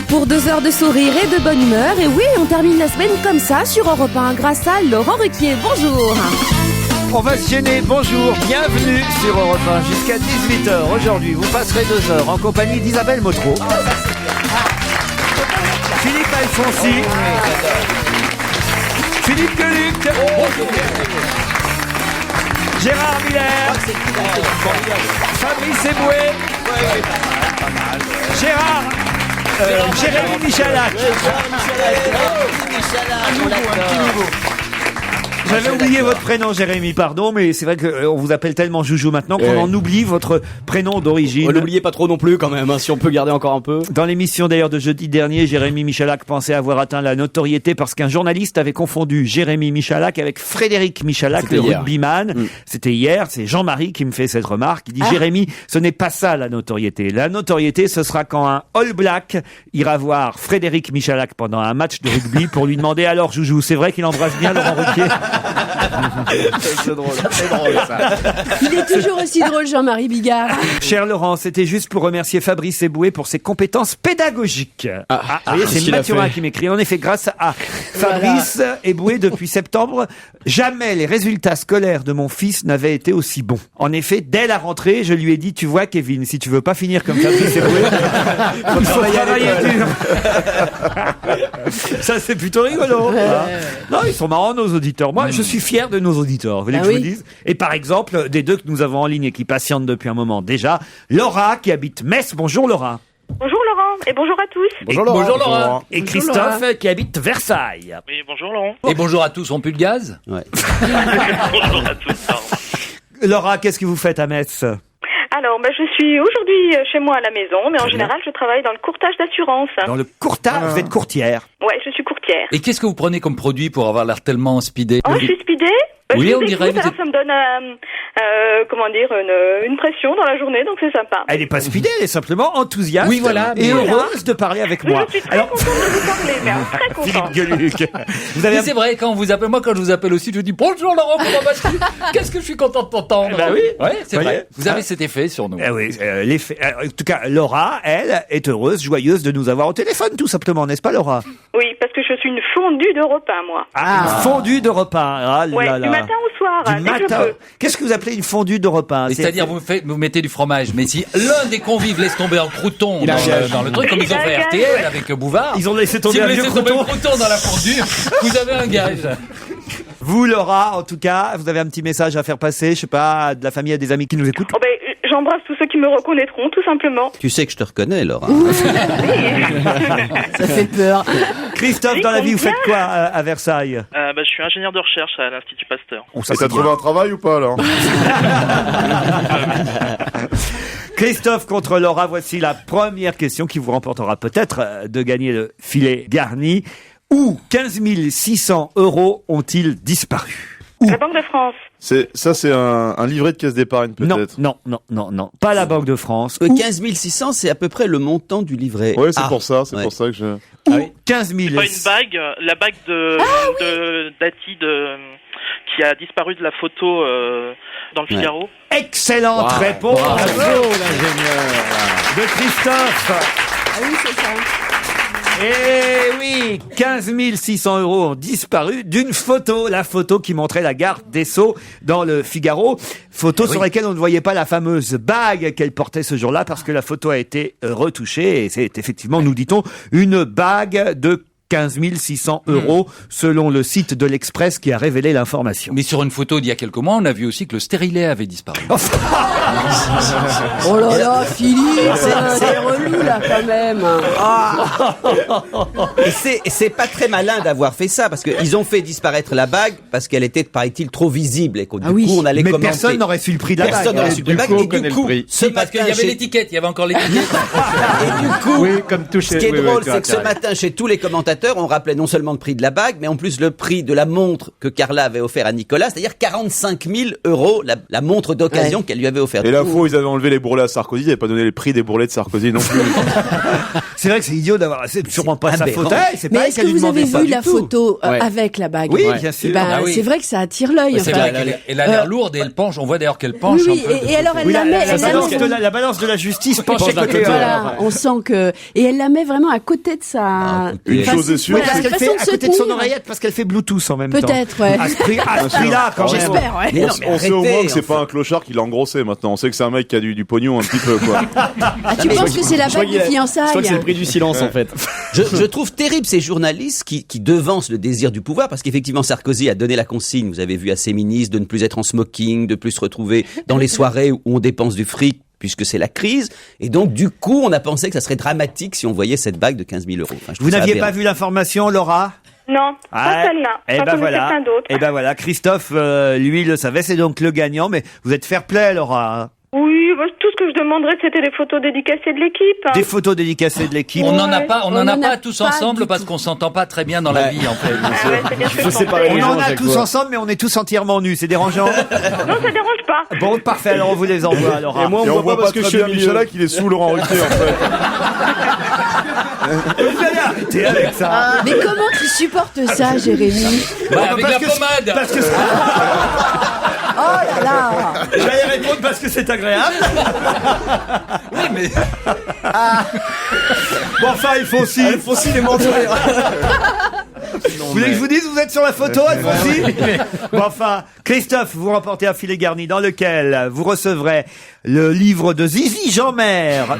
pour 2 heures de sourire et de bonne humeur. Et oui, on termine la semaine comme ça sur Europe 1 grâce à Laurent Ruquier. Bonjour. On va se gêner, bonjour, bienvenue sur Europe 1 jusqu'à 18h. Aujourd'hui, vous passerez 2 heures en compagnie d'Isabelle Motro, Philippe Alfonsi, Philippe Gueluc, Gérard Miller, Fabrice Eboué, Jérémy Michalak. J'avais oublié votre prénom, Jérémy, pardon, mais c'est vrai qu'on vous appelle tellement Joujou maintenant qu'on en oublie votre prénom d'origine. N'oubliez pas trop non plus quand même, hein, si on peut garder encore un peu. Dans l'émission d'ailleurs de jeudi dernier, Jérémy Michalak pensait avoir atteint la notoriété parce qu'un journaliste avait confondu Jérémy Michalak avec Frédéric Michalak, le rugbyman. C'était hier, c'est Jean-Marie qui me fait cette remarque. Il dit Jérémy, ce n'est pas ça la notoriété. La notoriété, ce sera quand un All Black ira voir Frédéric Michalak pendant un match de rugby pour lui demander alors Joujou, c'est vrai qu'il embrasse bien Laurent Ruquier? C'est drôle ça. Il est toujours aussi drôle, Jean-Marie Bigard. Cher Laurent, c'était juste pour remercier Fabrice Eboué pour ses compétences pédagogiques. Vous voyez, c'est Mathurin qui m'écrit. En effet, grâce à Fabrice Eboué, depuis septembre, jamais les résultats scolaires de mon fils n'avaient été aussi bons. En effet, dès la rentrée, je lui ai dit, tu vois Kevin, si tu veux pas finir comme Fabrice Eboué, il faut travailler dur. Ça, c'est plutôt rigolo. Non, ils sont marrants, nos auditeurs. Moi, je suis fier de nos auditeurs. Vous voulez que je vous dise? Et par exemple, des deux que nous avons en ligne et qui patientent depuis un moment déjà, Laura qui habite Metz. Bonjour Laura. Bonjour Laurent et bonjour à tous. Bonjour Laura. Et Christophe qui habite Versailles. Oui, bonjour Laurent. Et bonjour à tous, on pue le gaz? Ouais. Bonjour à tous. Pardon. Laura, qu'est-ce que vous faites à Metz? Alors, je suis aujourd'hui chez moi à la maison, mais en général, je travaille dans le courtage d'assurance. Dans le courtage, vous êtes courtière. Ouais, je suis courtière. Et qu'est-ce que vous prenez comme produit pour avoir l'air tellement speedé? Oh, je suis speedée. Oui, je on vous dirait, écoute, vous alors ça me donne, une pression dans la journée, donc c'est sympa. Elle n'est pas speedée, elle est simplement enthousiaste. Oui, voilà. Et heureuse de parler avec moi. Je suis très contente de vous parler, mais très contente. Philippe Gueluc. Vous avez Mais c'est vrai, quand on vous appelle, moi quand je vous appelle aussi, je dis bonjour Laurent, comment vas-tu? Qu'est-ce que je suis content de t'entendre. Bah oui. Ouais, c'est Voyez. vrai. Vous avez cet effet sur nous. Oui, l'effet. En tout cas, Laura, elle, est heureuse, joyeuse de nous avoir au téléphone, tout simplement, n'est-ce pas, Laura? Oui, parce que je suis une fondue de repas, moi. Fondue de repas. Ah là Ouais, là. du matin au soir, Du dès que je matin. peux. Qu'est-ce que vous appelez une fondue de repas? C'est-à-dire, vous mettez du fromage, mais si l'un des convives laisse tomber un crouton dans le truc, comme ils ont fait RTL avec Bouvard. Ils ont laissé tomber Si un vous vieux laissez tomber crouton. un crouton dans la fondue, vous avez un gage. Vous, Laura, en tout cas, vous avez un petit message à faire passer, je sais pas, de la famille à des amis qui nous écoutent? Oh, j'embrasse tous ceux qui me reconnaîtront, tout simplement. Tu sais que je te reconnais, Laura. Ça fait peur. Christophe, dans la vie, vous faites quoi à Versailles? Je suis ingénieur de recherche à l'Institut Pasteur. Ça, Et t'as trouvé un travail ou pas alors? Christophe contre Laura, voici la première question qui vous remportera peut-être de gagner le filet garni. Où 15 600 € ont-ils disparu? La Banque de France. C'est un livret de caisse d'épargne peut-être. Non, pas la Banque de France. 15 600, c'est à peu près le montant du livret. Ouais, c'est pour ça que je... Ou 15 000. C'est pas une bague, la bague de Dati qui a disparu de la photo dans le Figaro. Excellente réponse. Bravo, l'ingénieur. De Christophe. Ah oui, c'est ça. Eh oui, 15 600 € ont disparu d'une photo, la photo qui montrait la garde des Sceaux dans le Figaro, photo sur laquelle on ne voyait pas la fameuse bague qu'elle portait ce jour-là parce que la photo a été retouchée et c'est effectivement, nous dit-on, une bague de 15 600 € selon le site de l'Express qui a révélé l'information. Mais sur une photo d'il y a quelques mois, on a vu aussi que le stérilet avait disparu. Oh là là, Philippe, c'est relou là quand même. Et c'est pas très malin d'avoir fait ça, parce qu'ils ont fait disparaître la bague, parce qu'elle était, paraît-il, trop visible, et que du coup, on allait Mais commenter. personne n'aurait su le prix de la bague. Personne n'aurait su le prix de la bague, et du coup, C'est parce qu'il y avait l'étiquette, il y avait encore l'étiquette. et du coup, comme touché. ce qui est drôle, c'est que ce matin, chez tous les commentateurs, vérificateurs, on rappelait non seulement le prix de la bague, mais en plus le prix de la montre que Carla avait offert à Nicolas, c'est-à-dire 45 000 € la montre d'occasion qu'elle lui avait offerte. Et la fois où ils avaient enlevé les bourrelets à Sarkozy, ils n'avaient pas donné les prix des bourrelets de Sarkozy non plus. C'est vrai que c'est idiot d'avoir. C'est sûrement pas sa Aberrant. faute. C'est Mais pas elle est-ce qui a que lui vous demandé avez ça vu du la tout. photo avec la bague? Oui, bien sûr. Ah oui. C'est vrai que ça attire l'œil. C'est enfin. vrai qu'elle a l'air lourde et elle penche. On voit d'ailleurs qu'elle penche Oui, un peu. et alors elle Oui, la met. elle la met vraiment- la balance de la justice penchée côté. Voilà, on sent que et elle la met vraiment à côté de sa. Une Enfin, chose est c'est- sûre, voilà, Parce qu'elle façon fait de à se côté de son tenir. oreillette parce qu'elle fait Bluetooth en même temps. Peut-être, ouais. À ce prix-là, quand même. J'espère, ouais. Mais non, mais On sait au moins arrêtez, que c'est pas un clochard qui l'a engrossé maintenant. On sait que c'est un mec qui a du pognon un petit peu, quoi. Ah, tu penses que c'est la bague de fiançailles? Je crois que c'est le prix du silence, en fait. Je trouve terrible ces journalistes qui devancent le désir du pouvoir, parce qu'effectivement Sarkozy a donné la consigne, vous avez vu, à ses ministres de ne plus être en smoking, de plus se retrouver dans les soirées où on dépense du fric puisque c'est la crise, et donc du coup on a pensé que ça serait dramatique si on voyait cette bague de 15 000 €. Enfin, je trouve Vous ça n'aviez aberrant. pas vu l'information, Laura? Non, pas celle-là. Et J'en ben connaissais voilà. plein d'autres. Et ben voilà. Christophe, lui, le savait. C'est donc le gagnant. Mais vous êtes fair play, Laura. Hein. Oui, bah, tout ce que je demanderais, c'était des photos dédicacées de l'équipe. Des photos dédicacées de l'équipe. On n'en a pas, On en a tous pas ensemble du parce tout. qu'on s'entend pas très bien dans la vie en fait. Ah ouais, c'est bien ce que Il faut je séparer pensais. les On gens en à a chaque tous fois. ensemble, mais on est tous entièrement nus. C'est dérangeant. Non, ça dérange pas. Bon, parfait. Alors on vous les envoie, Laura. Et moi, Et on voit voit pas pas parce que je très suis bien au milieu. Michalak, il est sous Laurent Ruquier, en fait. Vous allez arrêter avec ça. Mais comment tu supportes ça, Jérémy? Avec Parce la que- pommade. Parce que Oh là là! j'allais répondre parce que c'est agréable. Oui, mais Bon, enfin, Alfonsi. Alfonsi, les menteur. Vous voulez que je vous dise, vous êtes sur la photo, Alfonsi? Bon, enfin, Christophe, vous remportez un filet garni dans lequel vous recevrez le livre de Zizi Jeanmaire.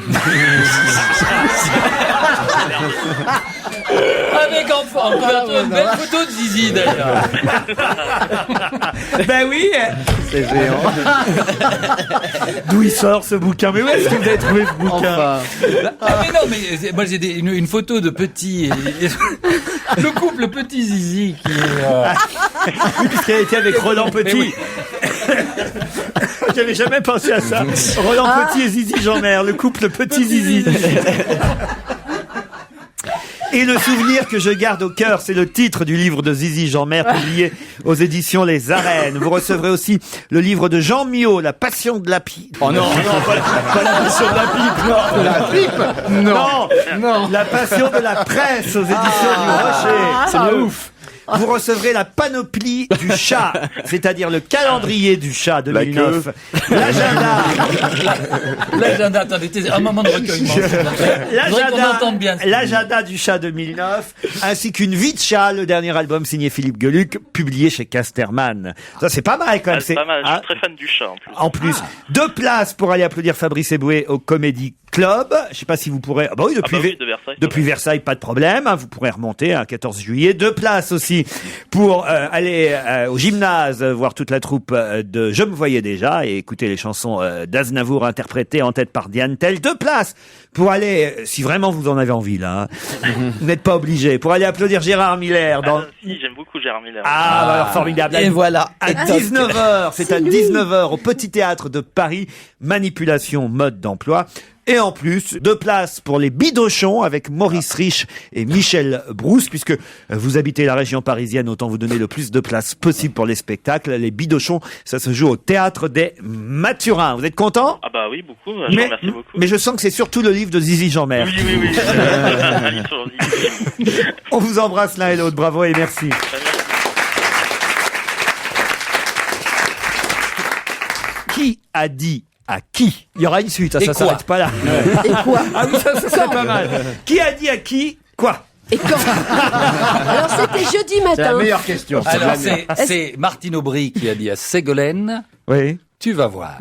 avec en couverture une belle photo de Zizi d'ailleurs. Ben oui. C'est géant. D'où il sort ce bouquin? Mais où est-ce que vous avez trouvé ce bouquin? Enfin. Ah mais non, mais moi j'ai une photo de petit le couple petit Zizi qui est Oui, puisqu'elle était avec Roland Petit. oui. J'avais jamais pensé à ça. Roland Petit et Zizi Jeanmaire, le couple Petit Zizi. Et le souvenir que je garde au cœur, c'est le titre du livre de Zizi Jeanmaire, publié aux éditions Les Arènes. Vous recevrez aussi le livre de Jean Miot, La Passion de la pipe. Oh non, non, pas la passion de la pipe, non. La pipe? Non, Non. La Passion de la presse aux éditions du Rocher. C'est mieux. Ouf. Vous recevrez la panoplie du chat, c'est-à-dire le calendrier du chat 2009, l'agenda. Attendez, un moment de recueillement. s'il vous plaît. Je voudrais qu'on entende bien. L'agenda du chat 2009, ainsi qu'une vie de chat, le dernier album signé Philippe Geluc, publié chez Casterman. Ça, c'est pas mal quand même. C'est pas mal, je Ah, suis très fan du chat en en plus. plus, 2 places pour aller applaudir Fabrice Eboué au Comedy Club. Je sais pas si vous pourrez. Ah bah oui, depuis, Ah bah oui, de Versailles, depuis Versailles, pas de problème. Hein, vous pourrez remonter à 14 juillet. 2 places aussi pour aller au gymnase voir toute la troupe de Je me voyais déjà et écouter les chansons d'Aznavour interprétées en tête par Diane Tell. 2 places pour aller, si vraiment vous en avez envie là, hein, vous n'êtes pas obligé, pour aller applaudir Gérard Miller dans. Si, j'aime beaucoup Gérard Miller. Ah, bah alors, formidable. Et voilà. À 19h, c'est à 19h au Petit Théâtre de Paris, manipulation mode d'emploi. Et en plus, 2 places pour les Bidochons avec Maurice Rich et Michel Brousse, puisque vous habitez la région parisienne, autant vous donner le plus de places possible pour les spectacles. Les Bidochons, ça se joue au Théâtre des Mathurins. Vous êtes content? Ah bah oui, beaucoup, je vous remercie beaucoup. Mais je sens que c'est surtout le livre de Zizi Jeanmaire. Oui, oui, oui. Un livre sur Zizi. On vous embrasse l'un et l'autre. Bravo et merci. Qui a dit à qui? Il y aura une suite, ça s'arrête pas là. Et quoi? Ah oui, ça serait pas mal. Qui a dit à qui quoi? Et quand? Alors c'était jeudi C'est la matin. meilleure question. Alors c'est Martine Aubry qui a dit à Ségolène, Oui. tu vas voir.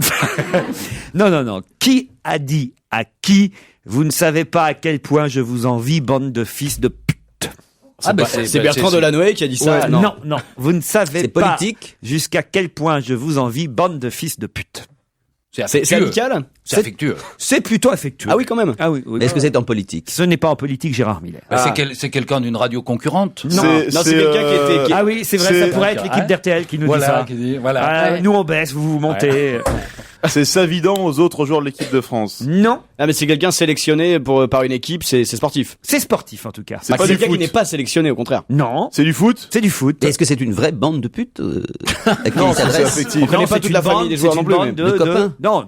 Non. Qui a dit à qui? Vous ne savez pas à quel point je vous envie, bande de fils de pute. C'est Bertrand Delanoë qui a dit ça. Ouais, non. Vous ne savez C'est pas politique. jusqu'à quel point je vous envie, bande de fils de pute. C'est C'est affectueux. amical? C'est affectueux. C'est plutôt affectueux. Ah oui, quand même. Ah oui. Est-ce que c'est en politique? Ce n'est pas en politique, Gérard Miller. Bah, c'est quelqu'un d'une radio concurrente. Non, c'est quelqu'un qui était. Ah oui, c'est vrai, ça pourrait être l'équipe d'RTL qui nous dit ça. Qui dit, voilà. Ah, nous on baisse, vous montez. C'est Savidan aux autres joueurs de l'équipe de France. Non, Ah, mais c'est quelqu'un sélectionné par une équipe, c'est sportif. C'est sportif en tout cas. C'est pas du quelqu'un foot. qui n'est pas sélectionné, au contraire. Non. C'est du foot? C'est du foot. Est-ce que c'est une vraie bande de putes à qui Non, il c'est s'adresse affectif. On connaît pas c'est toute une la famille bande- des joueurs c'est non une plus, bande mais- de copains. Non,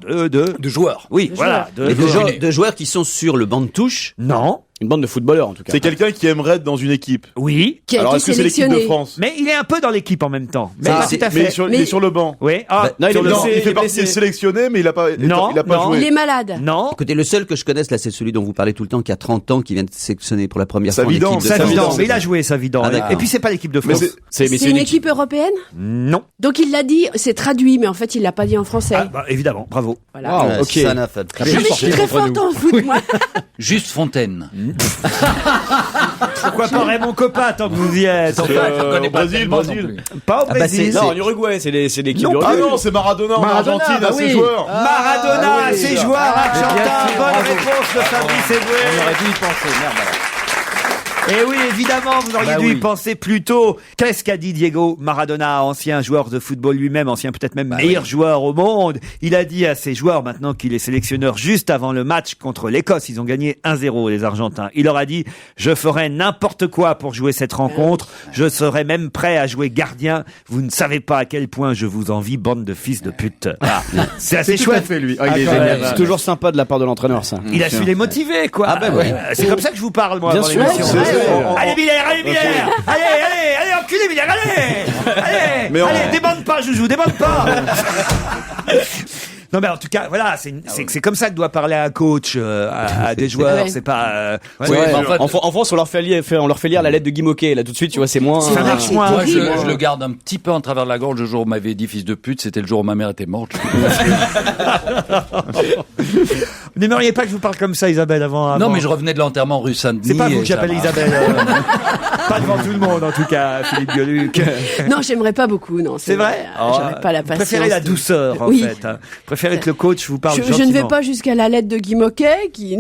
De joueurs. Oui, voilà. Mais de joueurs qui sont sur le banc de touche. Non. Une bande de footballeurs, en tout cas. C'est quelqu'un qui aimerait être dans une équipe. Oui. Qui a Alors, été est-ce que c'est l'équipe de sélectionné. France? Mais il est un peu dans l'équipe en même temps. Mais Ça, pas c'est- tout à Mais fait. il est sur le banc. Oui. Ah, Non, il sur est le blessé. banc. Il fait est partie des blessé. sélectionnés, mais il a pas Non, joué. Il est malade. Non. Écoutez, le seul que je connaisse là, c'est celui dont vous parlez tout le temps, qui a 30 ans, qui vient de sélectionner pour la première fois en Savidan, équipe de Savidan, Savidan. France. Mais il a joué Savidan. Ah, d'accord. Et puis c'est pas l'équipe de Mais France. c'est, C'est une équipe européenne. Non. Donc il l'a dit, c'est traduit, mais en fait il l'a pas dit en français. Ah, bah, évidemment. Bravo. Voilà. Wow, Ouais, ok. ça n'a fait- Ah, mais je suis très forte en foot, moi. Juste Fontaine. Pourquoi pas Raymond Copa tant que vous y êtes. C'est, Enfin, Je connais pas Brésil, tellement non Brésil. plus. pas au Ah bah, Brésil. Non, en Uruguay, c'est l'équipe Non, Ah d'Uruguay. non, c'est Maradona en Maradona, Argentine, bah à ses oui. joueurs. Maradona, Ah, oui. ses joueurs argentins. bien sûr, Bonne bravo. réponse de Fabrice Eboué. On aurait dû y penser, merde. alors. Et oui, évidemment, vous auriez Bah dû y oui. penser plus tôt. Qu'est-ce qu'a dit Diego Maradona, ancien joueur de football lui-même, ancien peut-être même meilleur joueur au monde? Il a dit à ses joueurs, maintenant qu'il est sélectionneur, juste avant le match contre l'Écosse, ils ont gagné 1-0 les Argentins. Il leur a dit, je ferai n'importe quoi pour jouer cette rencontre. Je serai même prêt à jouer gardien. Vous ne savez pas à quel point je vous envie, bande de fils de pute. Ah, c'est assez chouette. fait lui. il est Ouais, génial. c'est toujours sympa de la part de l'entraîneur, ça. Il a su les motiver, quoi. Ah ben ouais. C'est comme ça que je vous parle, moi, Bien avant sûr, l'émission. c'est vrai. Allez, Miller, allez, Miller. Allez, enculé, Miller, allez. Mais on- Allez, débande pas, Joujou, débande pas. Non, mais en tout cas, voilà, c'est comme ça que doit parler un coach à des joueurs. Ouais. C'est pas. Ouais, mais en fait- en France, on leur fait lire la lettre de Guy Moquet. Là, tout de suite, tu vois, c'est moins. Ça marche moins. Moi, terrible. je le garde un petit peu en travers de la gorge le jour où on m'avait dit fils de pute, c'était le jour où ma mère était morte. Vous n'aimeriez pas que je vous parle comme ça, Isabelle, avant. Non, mais je revenais de l'enterrement rue Saint-Denis. C'est pas vous et que ça j'appelle m'a- Isabelle. Pas devant tout le monde, en tout cas, Philippe Gueluc. Non, j'aimerais pas beaucoup, non. C'est vrai? J'aurais pas la Vous patience. préférez la douceur, en Oui. fait. Hein. Vous préférez que le coach vous parle Je gentiment. ne vais pas jusqu'à la lettre de Guy Moquet, qui...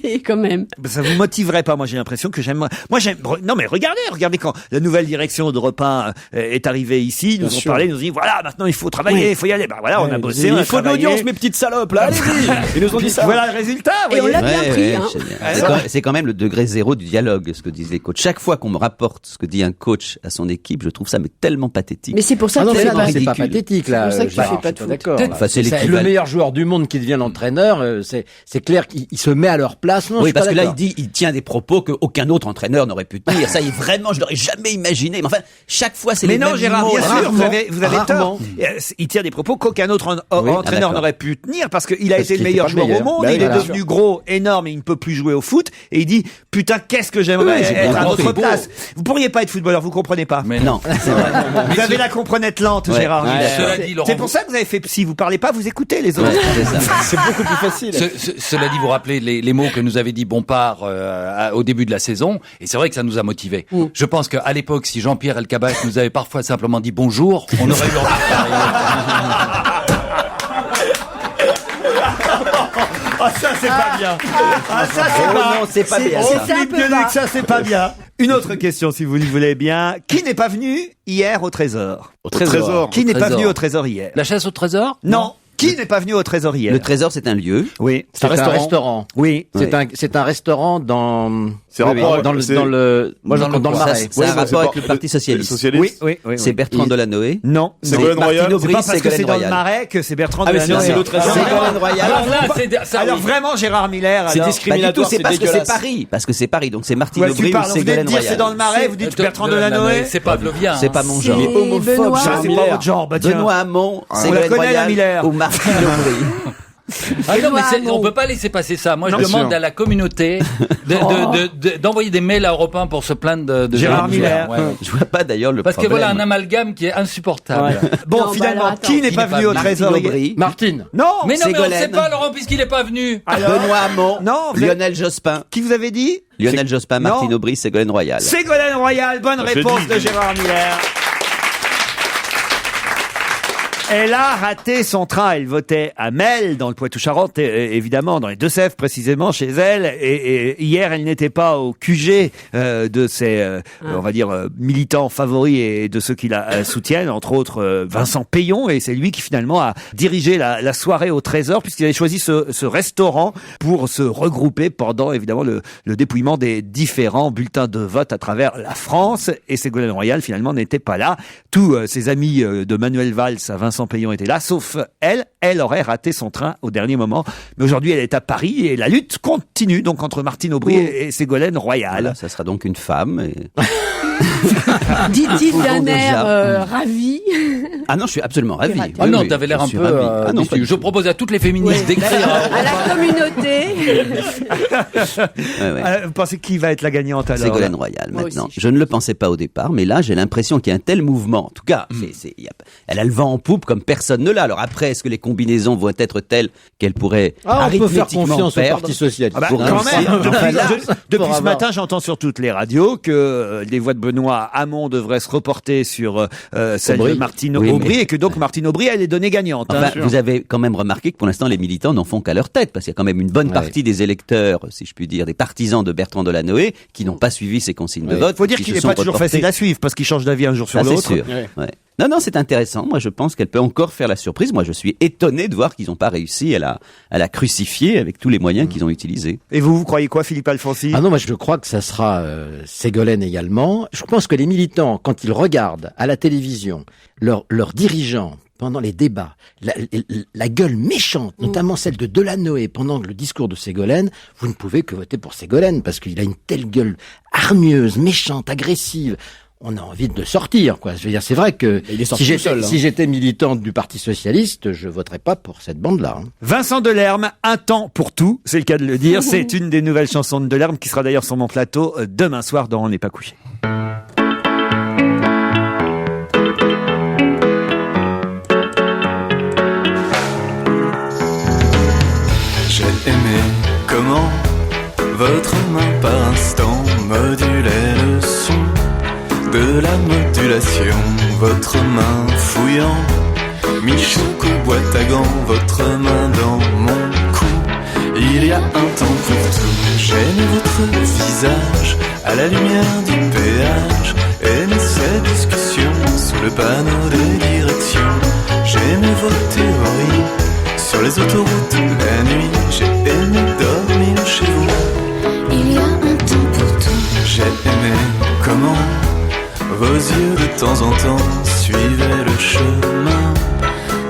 mais quand même. Ça vous motiverait pas. Moi, j'ai l'impression que j'aime. Moi, j'aime. Non, mais regardez quand la nouvelle direction d'Europe 1 est arrivée ici, ils nous Bien ont sûr. parlé, ils nous ont dit voilà, maintenant il faut travailler, il faut y aller. Bah voilà, on a bossé, on a Il faut de travaillé. l'audience, mes petites salopes, là, allez-y. Ils nous ont dit ça. Voilà le résultat. Et on voyez. l'a bien pris, hein. génial. C'est quand même le degré zéro du dialogue, ce que disent les coachs. Chaque fois qu'on me rapporte ce que dit un coach à son équipe, je trouve ça mais tellement pathétique. Mais c'est pour ça Ah que non, mais tu là, fais non, pas. c'est pas ridicule. pathétique, là. C'est pour ça que tu Gérard, fais pas je de suis foot. d'accord. Peut-être, là. enfin, c'est C'est l'équivalent. le meilleur joueur du monde qui devient l'entraîneur, c'est clair qu'il se met à leur place. Non, je Oui, suis pas parce que là, d'accord. il tient des propos qu'aucun autre entraîneur n'aurait pu tenir. Ça, vraiment, je l'aurais jamais imaginé. Mais enfin, chaque fois, c'est Mais les non, mêmes Gérard, mots. bien sûr, vous avez Rarement. tort. Il tire des propos qu'aucun autre entraîneur d'accord. n'aurait pu tenir parce qu'il a Parce été le qu'il meilleur était pas joueur le au monde, meilleur. il Bah est oui, devenu voilà. gros, énorme et il ne peut plus jouer au foot. Et il dit, putain, qu'est-ce que j'aimerais Oui, j'ai être à compris. votre place. Vous pourriez pas être footballeur, vous comprenez pas. Mais Non, c'est vrai. Vous avez la comprenette lente, Ouais. Gérard. Ouais, Miller. cela dit, Laurent, C'est pour ça que vous avez fait psy. Vous parlez pas, vous écoutez les autres. Ouais, c'est ça. C'est beaucoup plus facile. Cela dit, vous rappelez les mots que nous avait dit Bompard au début de la saison, et c'est vrai que ça nous a motivés. Je pense qu'à l'époque, si Jean-Pierre Elkabbach nous avait parfois simplement dit bonjour, on aurait eu envie de faire. Ah, ça, c'est pas bien. Ah, ça, c'est Oh pas non, c'est pas bien, Oh, ça. Philippe C'est un peu Gueluc, bas. ça, c'est pas bien. Une autre question, si vous le voulez bien. Qui n'est pas venu hier au Trésor? Au trésor. Qui n'est pas Trésor. venu au Trésor hier? La chasse au trésor? Non. Qui n'est pas venu au Trésor hier? Le Trésor, c'est un lieu. Oui. C'est un restaurant. Oui. C'est un restaurant dans. C'est rapport dans avec- le. Moi, dans le dans le coin. marais. Ça a un c'est rapport avec pas- le Parti Socialiste. Oui. C'est Bertrand Delanoë. Non. Ségolène Martine Royal. C'est Aubry, pas parce que c'est Ségolène dans le Royal. Marais que c'est Bertrand Ah, mais Delanoë. c'est le Trésor. Ségolène Royal. Alors là, c'est Alors vraiment, Gérard Miller, C'est alors. Pas du tout, discriminatoire, c'est c'est parce que c'est dégueulasse. Paris. Parce que c'est Paris, donc c'est Martine Ouais, tu Aubry ou parles, vous venez de Ségolène dire c'est Royal. dans le Marais, vous dites Bertrand Delanoë. C'est Pavlovien. C'est pas mon genre. C'est Benoît. Ça, c'est pas votre genre, bah tiens. Benoît Hamon, On la Ségolène connaît, la Royal Miller. ou Martine Aubry. Ah non, mais Benoît on Hamon. peut pas laisser passer ça. Moi, je Non, demande sûr. à la communauté d'envoyer des mails à Europe 1 pour se plaindre de Gérard Miller. Ouais. Je vois pas d'ailleurs le Parce que problème. voilà un amalgame qui est insupportable. Bon, Non, bah finalement, alors, attends. qui n'est Qui pas n'est venu pas au Martine Trésor hier? Aubry, Non. Martine. Mais non, mais on ne Ségolène. sait pas, Laurent, puisqu'il n'est pas venu. Benoît Hamon, Non, vous avez- Lionel Jospin. Qui vous avez dit? Lionel Jospin, Non. Martine Aubry, Ségolène Royal. Ségolène Royal, bonne Ah, je réponse dis. de Gérard Miller. Elle a raté son train. Elle votait à Melle, dans le Poitou-Charentes, évidemment, dans les Deux-Sèvres précisément, chez elle. Et hier, elle n'était pas au QG de ses, on va dire, militants favoris et de ceux qui la soutiennent, entre autres Vincent Payon. Et c'est lui qui finalement a dirigé la soirée au Trésor, puisqu'il avait choisi ce restaurant pour se regrouper pendant évidemment le dépouillement des différents bulletins de vote à travers la France. Et Ségolène Royal finalement n'était pas là. Tous ses amis de Manuel Valls à Vincent Payon étaient là, sauf elle. Elle aurait raté son train au dernier moment. Mais aujourd'hui, elle est à Paris et la lutte continue donc entre Martine Aubry et Ségolène Royal. Voilà, ça sera donc une femme. Et... Dit-il d'un air ravi. Ah non, je suis absolument ravi. Ah non, t'avais l'air un peu déçu. Je propose à toutes les féministes d'écrire à la communauté. Vous pensez qui va être la gagnante alors? Ségolène Royal maintenant. Je ne le pensais pas au départ, mais là j'ai l'impression qu'il y a un tel mouvement. En tout cas, elle a le vent en poupe comme personne ne l'a. Alors après, est-ce que les combinaisons vont être telles qu'elle pourrait on peut faire arithmétiquement confiance au perdre Parti Socialiste. Quand même, depuis ce matin, j'entends sur toutes les radios que les voix de Benoît Hamon devraient se reporter sur celle de Martine Aubry et que donc Martine Aubry, elle est donnée gagnante. Vous avez quand même remarqué que pour l'instant, les militants n'en font qu'à leur tête, parce qu'il y a quand même une bonne partie des électeurs, si je puis dire, des partisans de Bertrand Delanoë, qui n'ont pas suivi ses consignes de vote. Il faut dire qu'il n'est pas toujours facile à suivre, parce qu'il change d'avis un jour sur l'autre. C'est sûr. Non, c'est intéressant. Moi, je pense qu'elle peut encore faire la surprise. Moi, je suis étonné de voir qu'ils n'ont pas réussi à la crucifier avec tous les moyens qu'ils ont utilisés. Et vous croyez quoi, Philippe Alfonsi? Ah non, moi je crois que ça sera Ségolène également. Je pense que les militants, quand ils regardent à la télévision leurs dirigeants pendant les débats, la gueule méchante, notamment celle de Delanoë pendant le discours de Ségolène, vous ne pouvez que voter pour Ségolène parce qu'il a une telle gueule hargneuse, méchante, agressive. On a envie de sortir, quoi. Je veux dire, c'est vrai que si j'étais militante du Parti Socialiste, je voterais pas pour cette bande-là. Vincent Delerme, un temps pour tout, c'est le cas de le dire. C'est une des nouvelles chansons de Delerme qui sera d'ailleurs sur mon plateau demain soir dans On n'est pas couché. J'ai aimé comment votre main par instant modulait le son de la modulation, votre main fouillant, mi-choc ou boîte à gants, votre main dans mon cou. Il y a un temps pour tout, j'aime votre visage à la lumière du péage, aime ces discussions sous le panneau des directions. J'aime vos théories sur les autoroutes la nuit, j'ai aimé dormir chez vous. Il y a un temps pour tout. J'ai aimé comment vos yeux de temps en temps suivaient le chemin,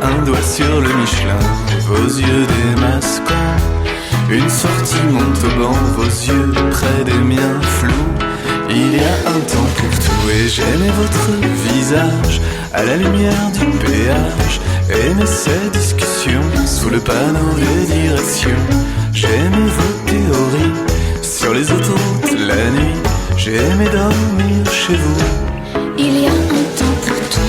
un doigt sur le Michelin, vos yeux démasquants, une sortie Montauban, vos yeux près des miens flous. Il y a un temps pour tout et j'aimais votre visage à la lumière du péage, aimais ces discussions sous le panneau des directions. J'aimais vos théories sur les autoroutes la nuit, j'ai aimé dormir chez vous. Il y a un temps pour tout.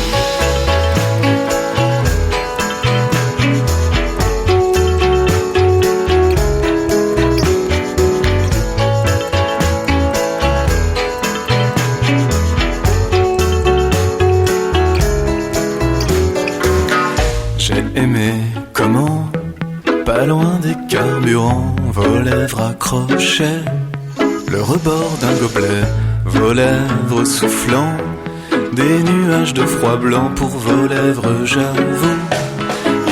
J'ai aimé comment, pas loin des carburants, vos lèvres accrochaient le rebord d'un gobelet, vos lèvres soufflant des nuages de froid blanc pour vos lèvres, j'avoue.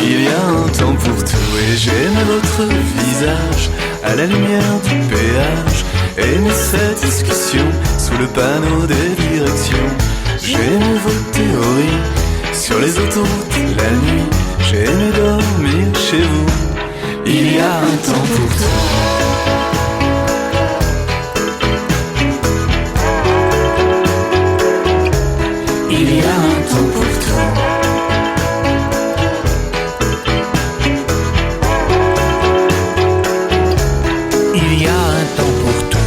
Il y a un temps pour tout et j'aime votre visage à la lumière du péage, aime cette discussion sous le panneau des directions. J'aime vos théories sur les autoroutes la nuit, j'aime dormir chez vous. Il y a un temps pour tout. Il y a un temps pour tout. Il y a un temps pour tout.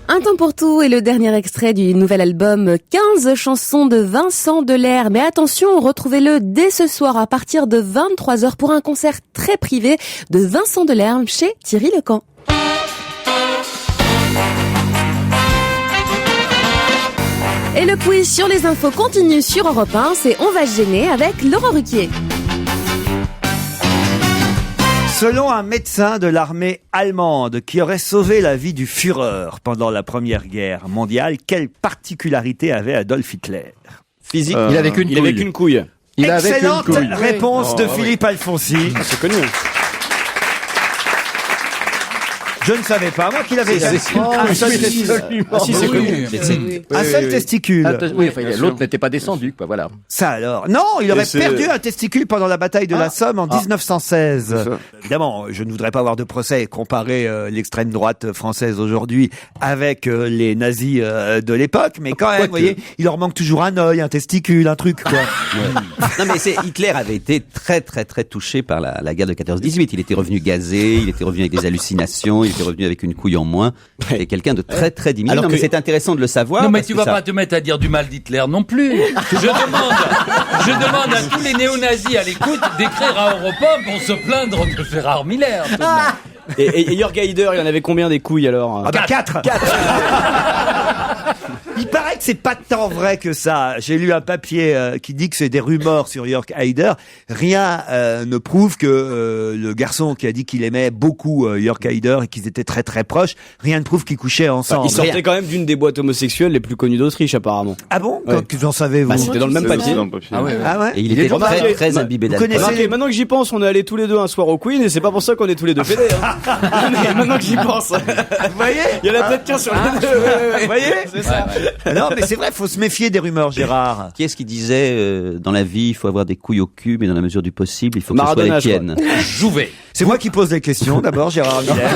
Un temps pour tout est le dernier extrait du nouvel album 15 chansons de Vincent Delerme. Mais attention, retrouvez-le dès ce soir à partir de 23h pour un concert très privé de Vincent Delerme chez Thierry Lecamp. Et le quiz sur les infos continue sur Europe 1, c'est On va se gêner avec Laurent Ruquier. Selon un médecin de l'armée allemande qui aurait sauvé la vie du Führer pendant la Première Guerre mondiale, quelle particularité avait Adolf Hitler? Physique. Il avait qu'une couille. Il avait qu'une Excellente couille. réponse de Philippe Alfonsi. C'est connu. Je ne savais pas, moi, qu'il avait un seul testicule. Ah si, c'est connu. Un seul testicule. Oui, enfin, l'autre n'était pas descendu, quoi, voilà. Ça alors. Non, il aurait perdu un testicule pendant la bataille de la Somme en 1916. Évidemment, je ne voudrais pas avoir de procès et comparer l'extrême droite française aujourd'hui avec les nazis de l'époque, mais quand même, vous voyez, il leur manque toujours un œil, un testicule, un truc, quoi. Non mais Hitler avait été très très très touché par la guerre de 14-18. Il était revenu gazé, il était revenu avec des hallucinations, il était revenu avec une couille en moins. Et quelqu'un de très très diminué. Alors Non que- mais c'est intéressant de le savoir. Non mais parce tu que vas ça- pas te mettre à dire du mal d'Hitler non plus. Je demande à tous les néo-nazis à l'écoute d'écrire à Europa pour se plaindre de Gérard Miller. tout de même. Et Jörg Haider, il en avait combien des couilles alors? Ah bah 4. Il paraît que c'est pas tant vrai que ça. J'ai lu un papier qui dit que c'est des rumeurs sur Jörg Haider. Rien ne prouve que le garçon qui a dit qu'il aimait beaucoup Jörg Haider et qu'ils étaient très très proches, rien ne prouve qu'ils couchaient ensemble. Il sortait quand même d'une des boîtes homosexuelles les plus connues d'Autriche apparemment. Ah bon? Ouais. Quand vous en savez-vous? Bah, c'était dans le même papier. Ah ouais? Et il était très très imbibé d'alcool. Remarquez, maintenant que j'y pense, on est allés tous les deux un soir au Queen et c'est pas pour ça qu'on est tous les deux pédés. Hein. Mais maintenant que j'y pense, vous voyez? il y en a peut-être qu'un sur les deux. Vous voyez? C'est ça. Non mais c'est vrai, faut se méfier des rumeurs, Gérard. Qui est-ce qui disait dans la vie, il faut avoir des couilles au cul, mais dans la mesure du possible, il faut que ce soit Maradona, les je crois. tiennes. Jouvet. C'est moi qui pose les questions d'abord, Gérard Miller.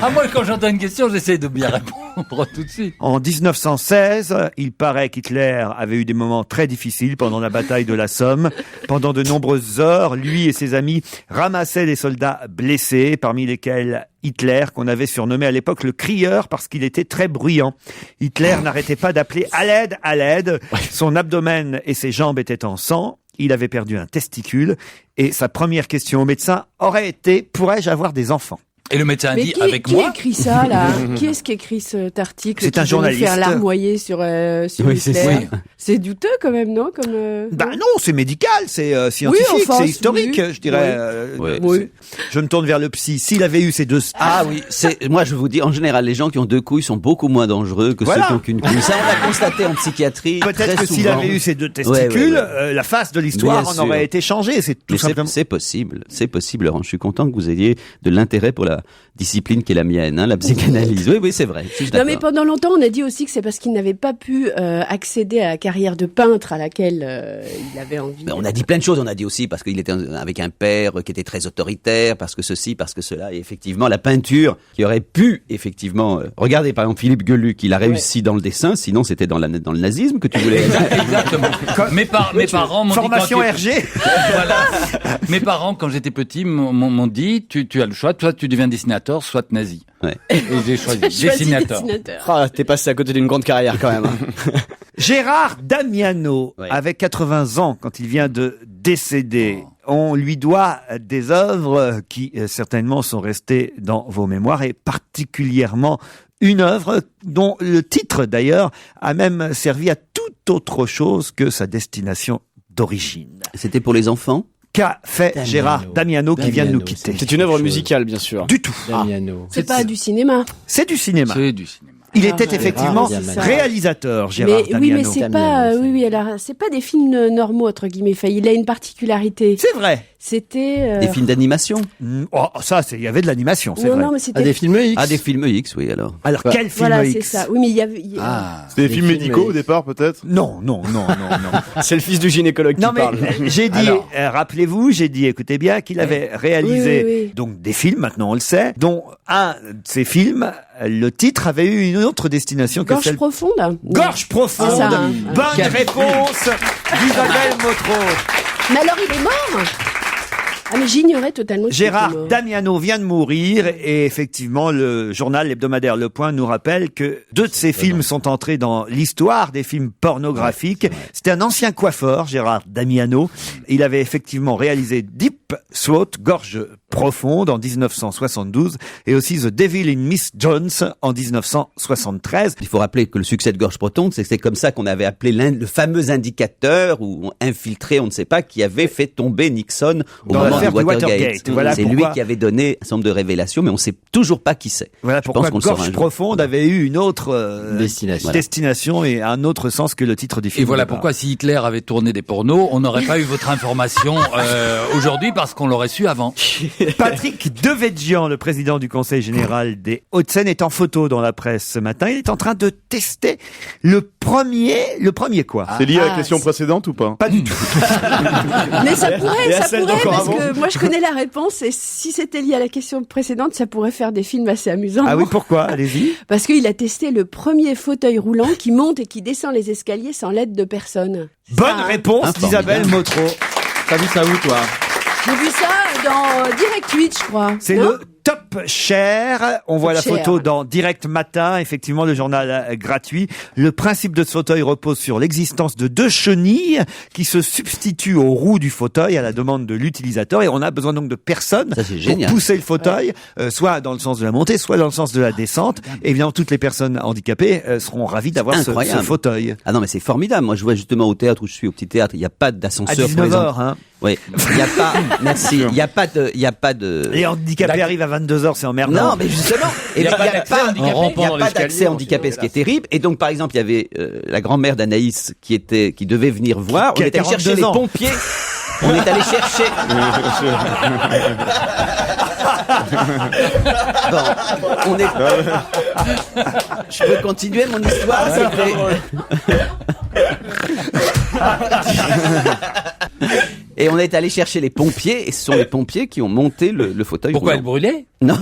Ah moi quand j'entends une question, j'essaie de bien répondre tout de suite. En 1916, il paraît qu'Hitler avait eu des moments très difficiles pendant la bataille de la Somme. Pendant de nombreuses heures, lui et ses amis ramassaient les soldats blessés, parmi lesquels Hitler, qu'on avait surnommé à l'époque le crieur parce qu'il était très bruyant. Hitler n'arrêtait pas d'appeler à l'aide, à l'aide. Son abdomen et ses jambes étaient en sang. Il avait perdu un testicule. Et sa première question au médecin aurait été, pourrais-je avoir des enfants? Et le médecin Mais dit qui, avec qui moi. écrit ça, là? Qui est-ce qui écrit cet article? C'est qui un veut nous journaliste. faire larmoyer sur Oui, c'est Hitler? ça. C'est douteux, quand même, non? Comme, Bah non, c'est médical, c'est scientifique, Oui, enfin, c'est historique, oui. je dirais. Oui. Je me tourne vers le psy. S'il avait eu ces deux... Ah oui, moi je vous dis, en général, les gens qui ont deux couilles sont beaucoup moins dangereux que Voilà. ceux qui n'ont qu'une couille. Ça, on l'a constaté en psychiatrie. Peut-être très que s'il souvent. avait eu ces deux testicules, Ouais. la face de l'histoire Bien en sûr. aurait été changée. C'est tout Mais simplement... c'est possible, Laurent. Je suis content que vous ayez de l'intérêt pour la discipline qui est la mienne, hein, la psychanalyse. Oui, c'est vrai. Je suis Non, mais d'accord. pendant longtemps, on a dit aussi que c'est parce qu'il n'avait pas pu accéder à la carrière de peintre à laquelle il avait envie. Mais on a dit plein de choses. On a dit aussi parce qu'il était avec un père qui était très autoritaire, parce que ceci, parce que cela. Et effectivement, la peinture qui aurait pu, effectivement, regardez par exemple Philippe Gueluc, il a réussi dans le dessin. Sinon, c'était dans le nazisme que tu voulais. Exactement. Mes parents m'ont dit Formation quand RG. Voilà. Mes parents, quand j'étais petit, m'ont dit, tu as le choix, toi tu deviens dessinateur, soit nazi. Ouais. Et j'ai choisi dessinateur. Ah, t'es passé à côté d'une grande carrière quand même. Gérard Damiano, avec 80 ans, quand il vient de décéder, on lui doit des œuvres qui certainement sont restées dans vos mémoires et particulièrement une œuvre dont le titre d'ailleurs a même servi à toute autre chose que sa destination d'origine. C'était pour les enfants? Qu'a fait Gérard Damiano qui vient de nous quitter? C'est une œuvre musicale, bien sûr. Du tout. Damiano. C'est pas du cinéma. C'est du cinéma. C'est du cinéma. Il Alors, était effectivement c'est ça. réalisateur, Gérard Mais, Damiano. oui, mais c'est pas, oui, alors, c'est pas des films normaux, entre guillemets. Enfin, il a une particularité. C'est vrai. C'était, Des films d'animation? Oh, ça, il y avait de l'animation, c'est non, vrai. non, mais c'était. Des films X. Ah, des films X, oui, alors. Alors, quel film Voilà, X? c'est ça. Oui, mais il y avait. C'était des films médicaux au départ, peut-être? Non. C'est le fils du gynécologue Non, qui mais parle. j'ai dit, Alors. rappelez-vous, j'ai dit, écoutez bien, qu'il avait réalisé Oui. donc des films, maintenant on le sait, dont un de ces films, le titre avait eu une autre destination que Gorge celle... profonde. Gorge profonde. C'est ça, hein. Bonne réponse d'Isabelle Motro. Mais alors, il est mort. Ah, mais j'ignorais totalement. qu'il Gérard était mort. Damiano vient de mourir et effectivement le journal hebdomadaire Le Point nous rappelle que deux de ses films sont entrés dans l'histoire des films pornographiques. C'était un ancien coiffeur, Gérard Damiano. Il avait effectivement réalisé Deep Throat, gorge profonde en 1972 et aussi The Devil in Miss Jones en 1973. Il faut rappeler que le succès de Gorge Profonde, c'est comme ça qu'on avait appelé le fameux indicateur ou infiltré, on ne sait pas, qui avait fait tomber Nixon au moment du Watergate. Voilà c'est pourquoi... lui qui avait donné un certain nombre de révélations, mais on ne sait toujours pas qui c'est. Voilà pourquoi Gorge Profonde avait eu une autre destination et un autre sens que le titre du film. Et voilà pourquoi si Hitler avait tourné des pornos, on n'aurait pas eu votre information aujourd'hui parce qu'on l'aurait su avant. Patrick Devedjian, le président du Conseil général des Hauts-de-Seine, est en photo dans la presse ce matin. Il est en train de tester le premier quoi. C'est lié à la question précédente ou pas? Pas du tout. Mais ça pourrait, parce que moi je connais la réponse et si c'était lié à la question précédente, ça pourrait faire des films assez amusants. Ah oui, pourquoi? Allez-y. Parce qu'il a testé le premier fauteuil roulant qui monte et qui descend les escaliers sans l'aide de personne. Bonne réponse d'Isabelle Motro. T'as vu ça où, toi? J'ai vu ça dans Direct 8, je crois. C'est le Top Cher. On voit la Cher. photo dans Direct Matin, effectivement, le journal gratuit. Le principe de ce fauteuil repose sur l'existence de 2 chenilles qui se substituent aux roues du fauteuil à la demande de l'utilisateur. Et on a besoin donc de personnes pour pousser le fauteuil, soit dans le sens de la montée, soit dans le sens de la descente. Et évidemment, toutes les personnes handicapées seront ravies d'avoir ce fauteuil. Ah non, mais c'est formidable. Moi, je vois justement au théâtre où je suis, au petit théâtre, il n'y a pas d'ascenseur. À 19h, hein. Oui. Il n'y a pas, merci. Il n'y a pas de. Les handicapés arrivent à 22h, c'est emmerdant. Non, mais justement, il n'y a pas d'accès handicapé, ce qui est terrible. Et donc, par exemple, il y avait la grand-mère d'Anaïs qui devait venir voir. On est allé chercher les pompiers. On est allé chercher. Bon, on est. Je peux continuer mon histoire. Et on est allé chercher les pompiers, et ce sont les pompiers qui ont monté le fauteuil Pourquoi roulant. elle brûlait? Non,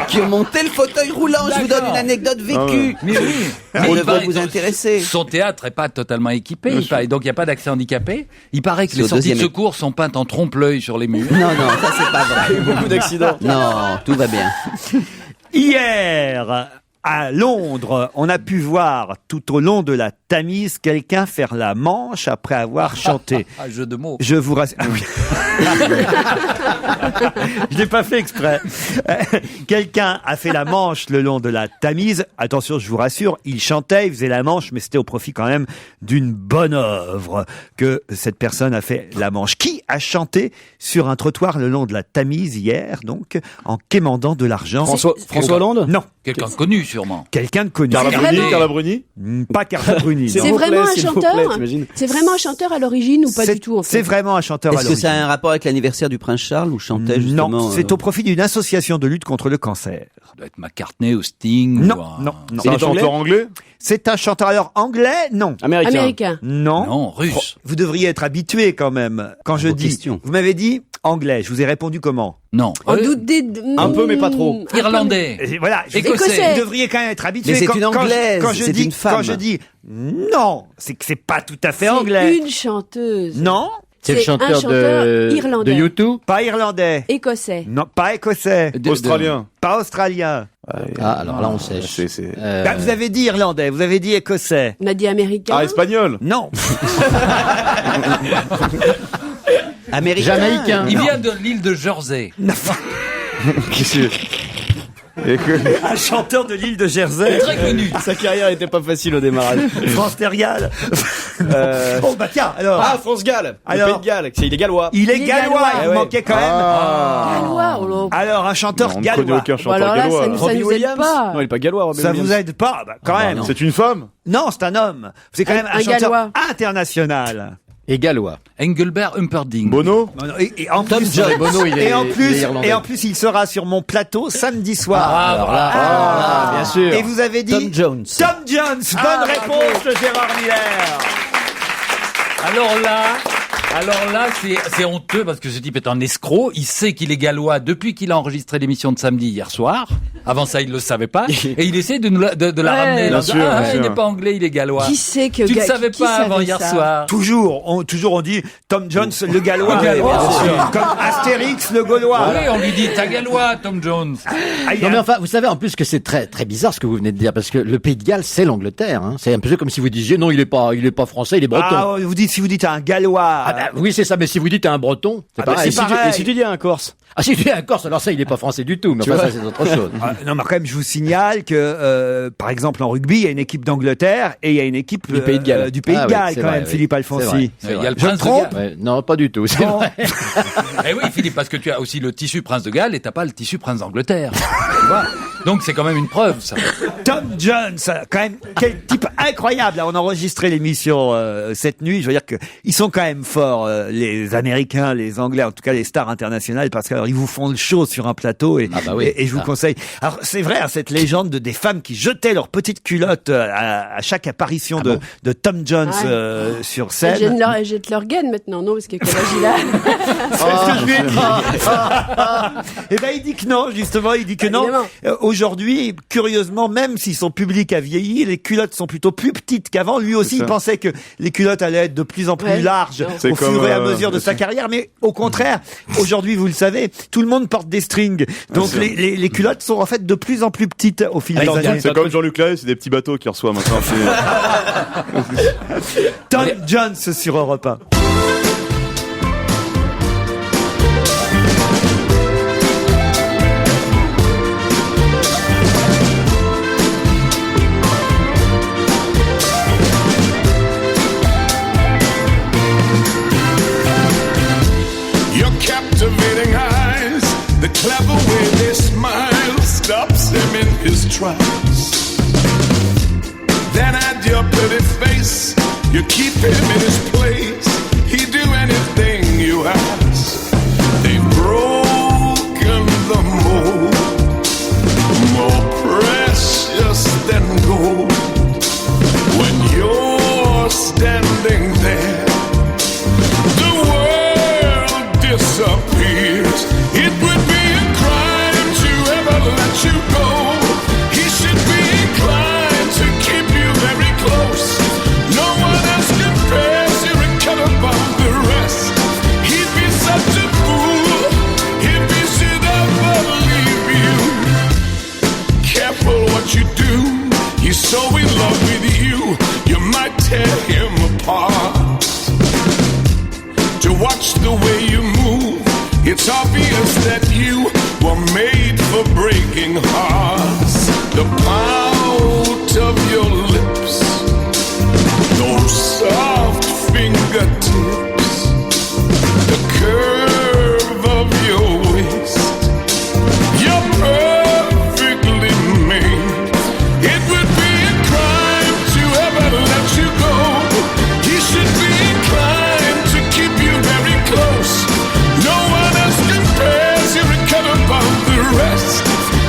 qui ont monté le fauteuil roulant. Je vous donne une anecdote vécue. Mais oui. Ça devrait vous intéresser. Son théâtre est pas totalement équipé, donc il n'y a pas d'accès handicapé. Il paraît que les sorties de secours sont peintes en trompe-l'œil sur les murs. Non, ça c'est pas vrai. Il y a eu beaucoup d'accidents. Non, tout va bien. Hier, à Londres, on a pu voir tout au long de la Tamise quelqu'un faire la manche après avoir chanté. Un jeu de mots. Je vous rassure. Ah oui. Je l'ai pas fait exprès. Quelqu'un a fait la manche le long de la Tamise. Attention, je vous rassure, il chantait, il faisait la manche, mais c'était au profit quand même d'une bonne œuvre que cette personne a fait la manche. Qui a chanté sur un trottoir le long de la Tamise hier, donc, en quémandant de l'argent? François Hollande? Non. Quelqu'un de connu, sûrement. Quelqu'un de connu. Carla Bruni? Pas Carla Bruni. C'est vraiment un chanteur? C'est vraiment un chanteur à l'origine ou pas du tout, en fait? C'est vraiment un chanteur à l'origine. Est-ce que ça a un rapport avec l'anniversaire du prince Charles où chantait justement? Non, c'est au profit d'une association de lutte contre le cancer. Ça doit être McCartney ou Sting. Non, ou non. C'est un chanteur anglais? C'est un chanteur alors anglais? Non. Américain. Non. Non, russe. Vous devriez être habitué quand même. Quand je dis, vous m'avez dit anglais, je vous ai répondu comment? Non. Un peu, mais pas trop. Irlandais. Et voilà, Écossais. vous devriez quand même être habitué. Mais c'est une anglaise, c'est une femme. Quand je dis non, c'est que c'est pas tout à fait C'est anglais. une chanteuse. Non. C'est le chanteur, un chanteur de irlandais. U2? Pas irlandais. Écossais. Non, pas écossais. Australien. Pas australien. Ah, alors là, on sèche. Bah, vous avez dit irlandais, vous avez dit écossais. On a dit américain. Ah, espagnol? Non. Américain. Jamaïcain. Il vient de l'île de Jersey. Un chanteur de l'île de Jersey. Très connu. Sa carrière était pas facile au démarrage. France Terrial. Bon, bah tiens, alors. Ah, France Gall. Alors. Le Pays de Galles. Il est gallois. Il est gallois, il ouais. manquait quand même. Gallois, oh là. Alors, un chanteur On ne connaît gallois. aucun Bah chanteur alors là, gallois. ça nous Robbie aide Williams? pas. Non, il est pas gallois, Robbie Ça Williams. vous aide pas? Bah, quand même. C'est une femme? Non, c'est un homme. C'est quand même un Un chanteur gallois. international. Et gallois. Engelbert Humperdinck. Bono? Non, non, et en Tom plus, John. Bono, il est irlandais. et en plus, il sera sur mon plateau samedi soir. Alors là, bien sûr. Et vous avez dit Tom Jones. Tom Jones. Bonne réponse de Gérard Miller. Alors là, c'est honteux parce que ce type est un escroc. Il sait qu'il est gallois depuis qu'il a enregistré l'émission de samedi hier soir. Avant ça, il le savait pas. Et il essaie de la ramener. Bien sûr, Ah, bien il sûr. n'est pas anglais, il est gallois. Qui sait que Tu ne ga- savais qui pas avant savait hier ça soir. Toujours on dit Tom Jones, le gallois. Le gallois, bien sûr. Comme Astérix, le gaulois. Oui, on lui dit t'as gallois, Tom Jones. Non mais enfin, vous savez en plus que c'est très très bizarre ce que vous venez de dire parce que le Pays de Galles c'est l'Angleterre. Hein. C'est un peu comme si vous disiez non il est pas français, il est breton. Ah, si vous dites un gallois. Oui, c'est ça, mais si vous dites à un Breton, c'est pareil. Et si tu dis à un Corse? Ah, si tu dis à un Corse, alors ça, il est pas français du tout, mais enfin, ça, c'est autre chose. Non, mais quand même, je vous signale que, par exemple, en rugby, il y a une équipe d'Angleterre et il y a une équipe du Pays de Galles. Du Pays de Galles, c'est quand vrai, même, oui. Philippe Alfonsi. C'est vrai. Il y a le Je me prince de trompe Galles. Ouais, non, pas du tout, c'est Non. vrai. Eh oui, Philippe, parce que tu as aussi le tissu prince de Galles et t'as pas le tissu prince d'Angleterre. Tu vois. Donc c'est quand même une preuve, ça. Tom Jones, quand même, quel type incroyable. Là, on a enregistré l'émission cette nuit. Je veux dire que ils sont quand même forts, les Américains, les Anglais, en tout cas les stars internationales, parce qu'ils vous font le show sur un plateau et je vous conseille. Alors c'est vrai, hein, cette légende des femmes qui jetaient leurs petites culottes à chaque apparition de Tom Jones sur scène. Elles jettent leur gaine maintenant, non? Parce que quel âge il a? C'est ce que je lui ai dit. Et ben il dit que non, justement, il dit que non. Aujourd'hui, curieusement, même si son public a vieilli, les culottes sont plutôt plus petites qu'avant. Lui aussi, il pensait que les culottes allaient être de plus en plus larges au fur et à mesure de sa carrière. Mais au contraire, aujourd'hui, vous le savez, tout le monde porte des strings. Donc les culottes sont en fait de plus en plus petites au fil des années. C'est comme Jean-Luc Lahaye, c'est des petits bateaux qu'il reçoit maintenant. Tom Jones sur Europe 1. Captivating eyes, the clever way they smile stops him in his tracks. Then at your pretty face, you keep him in his place. He'd do anything you ask. They've broken the mold, more precious than gold. When you're standing there, disappears. It would be a crime to ever let you go. He should be inclined to keep you very close. No one else compares. You're a cut above the rest. He'd be such a fool if he should ever leave you. Careful what you do. He's so in love with you, you might tear him apart. To watch the way you move, it's obvious that you were made for breaking hearts. The pout of your lips, those soft fingertips, the curve of your waist, you're perfectly made. It would be a crime to ever let you go. You should be inclined to keep you very close. No one else compares. You're a cut above the rest.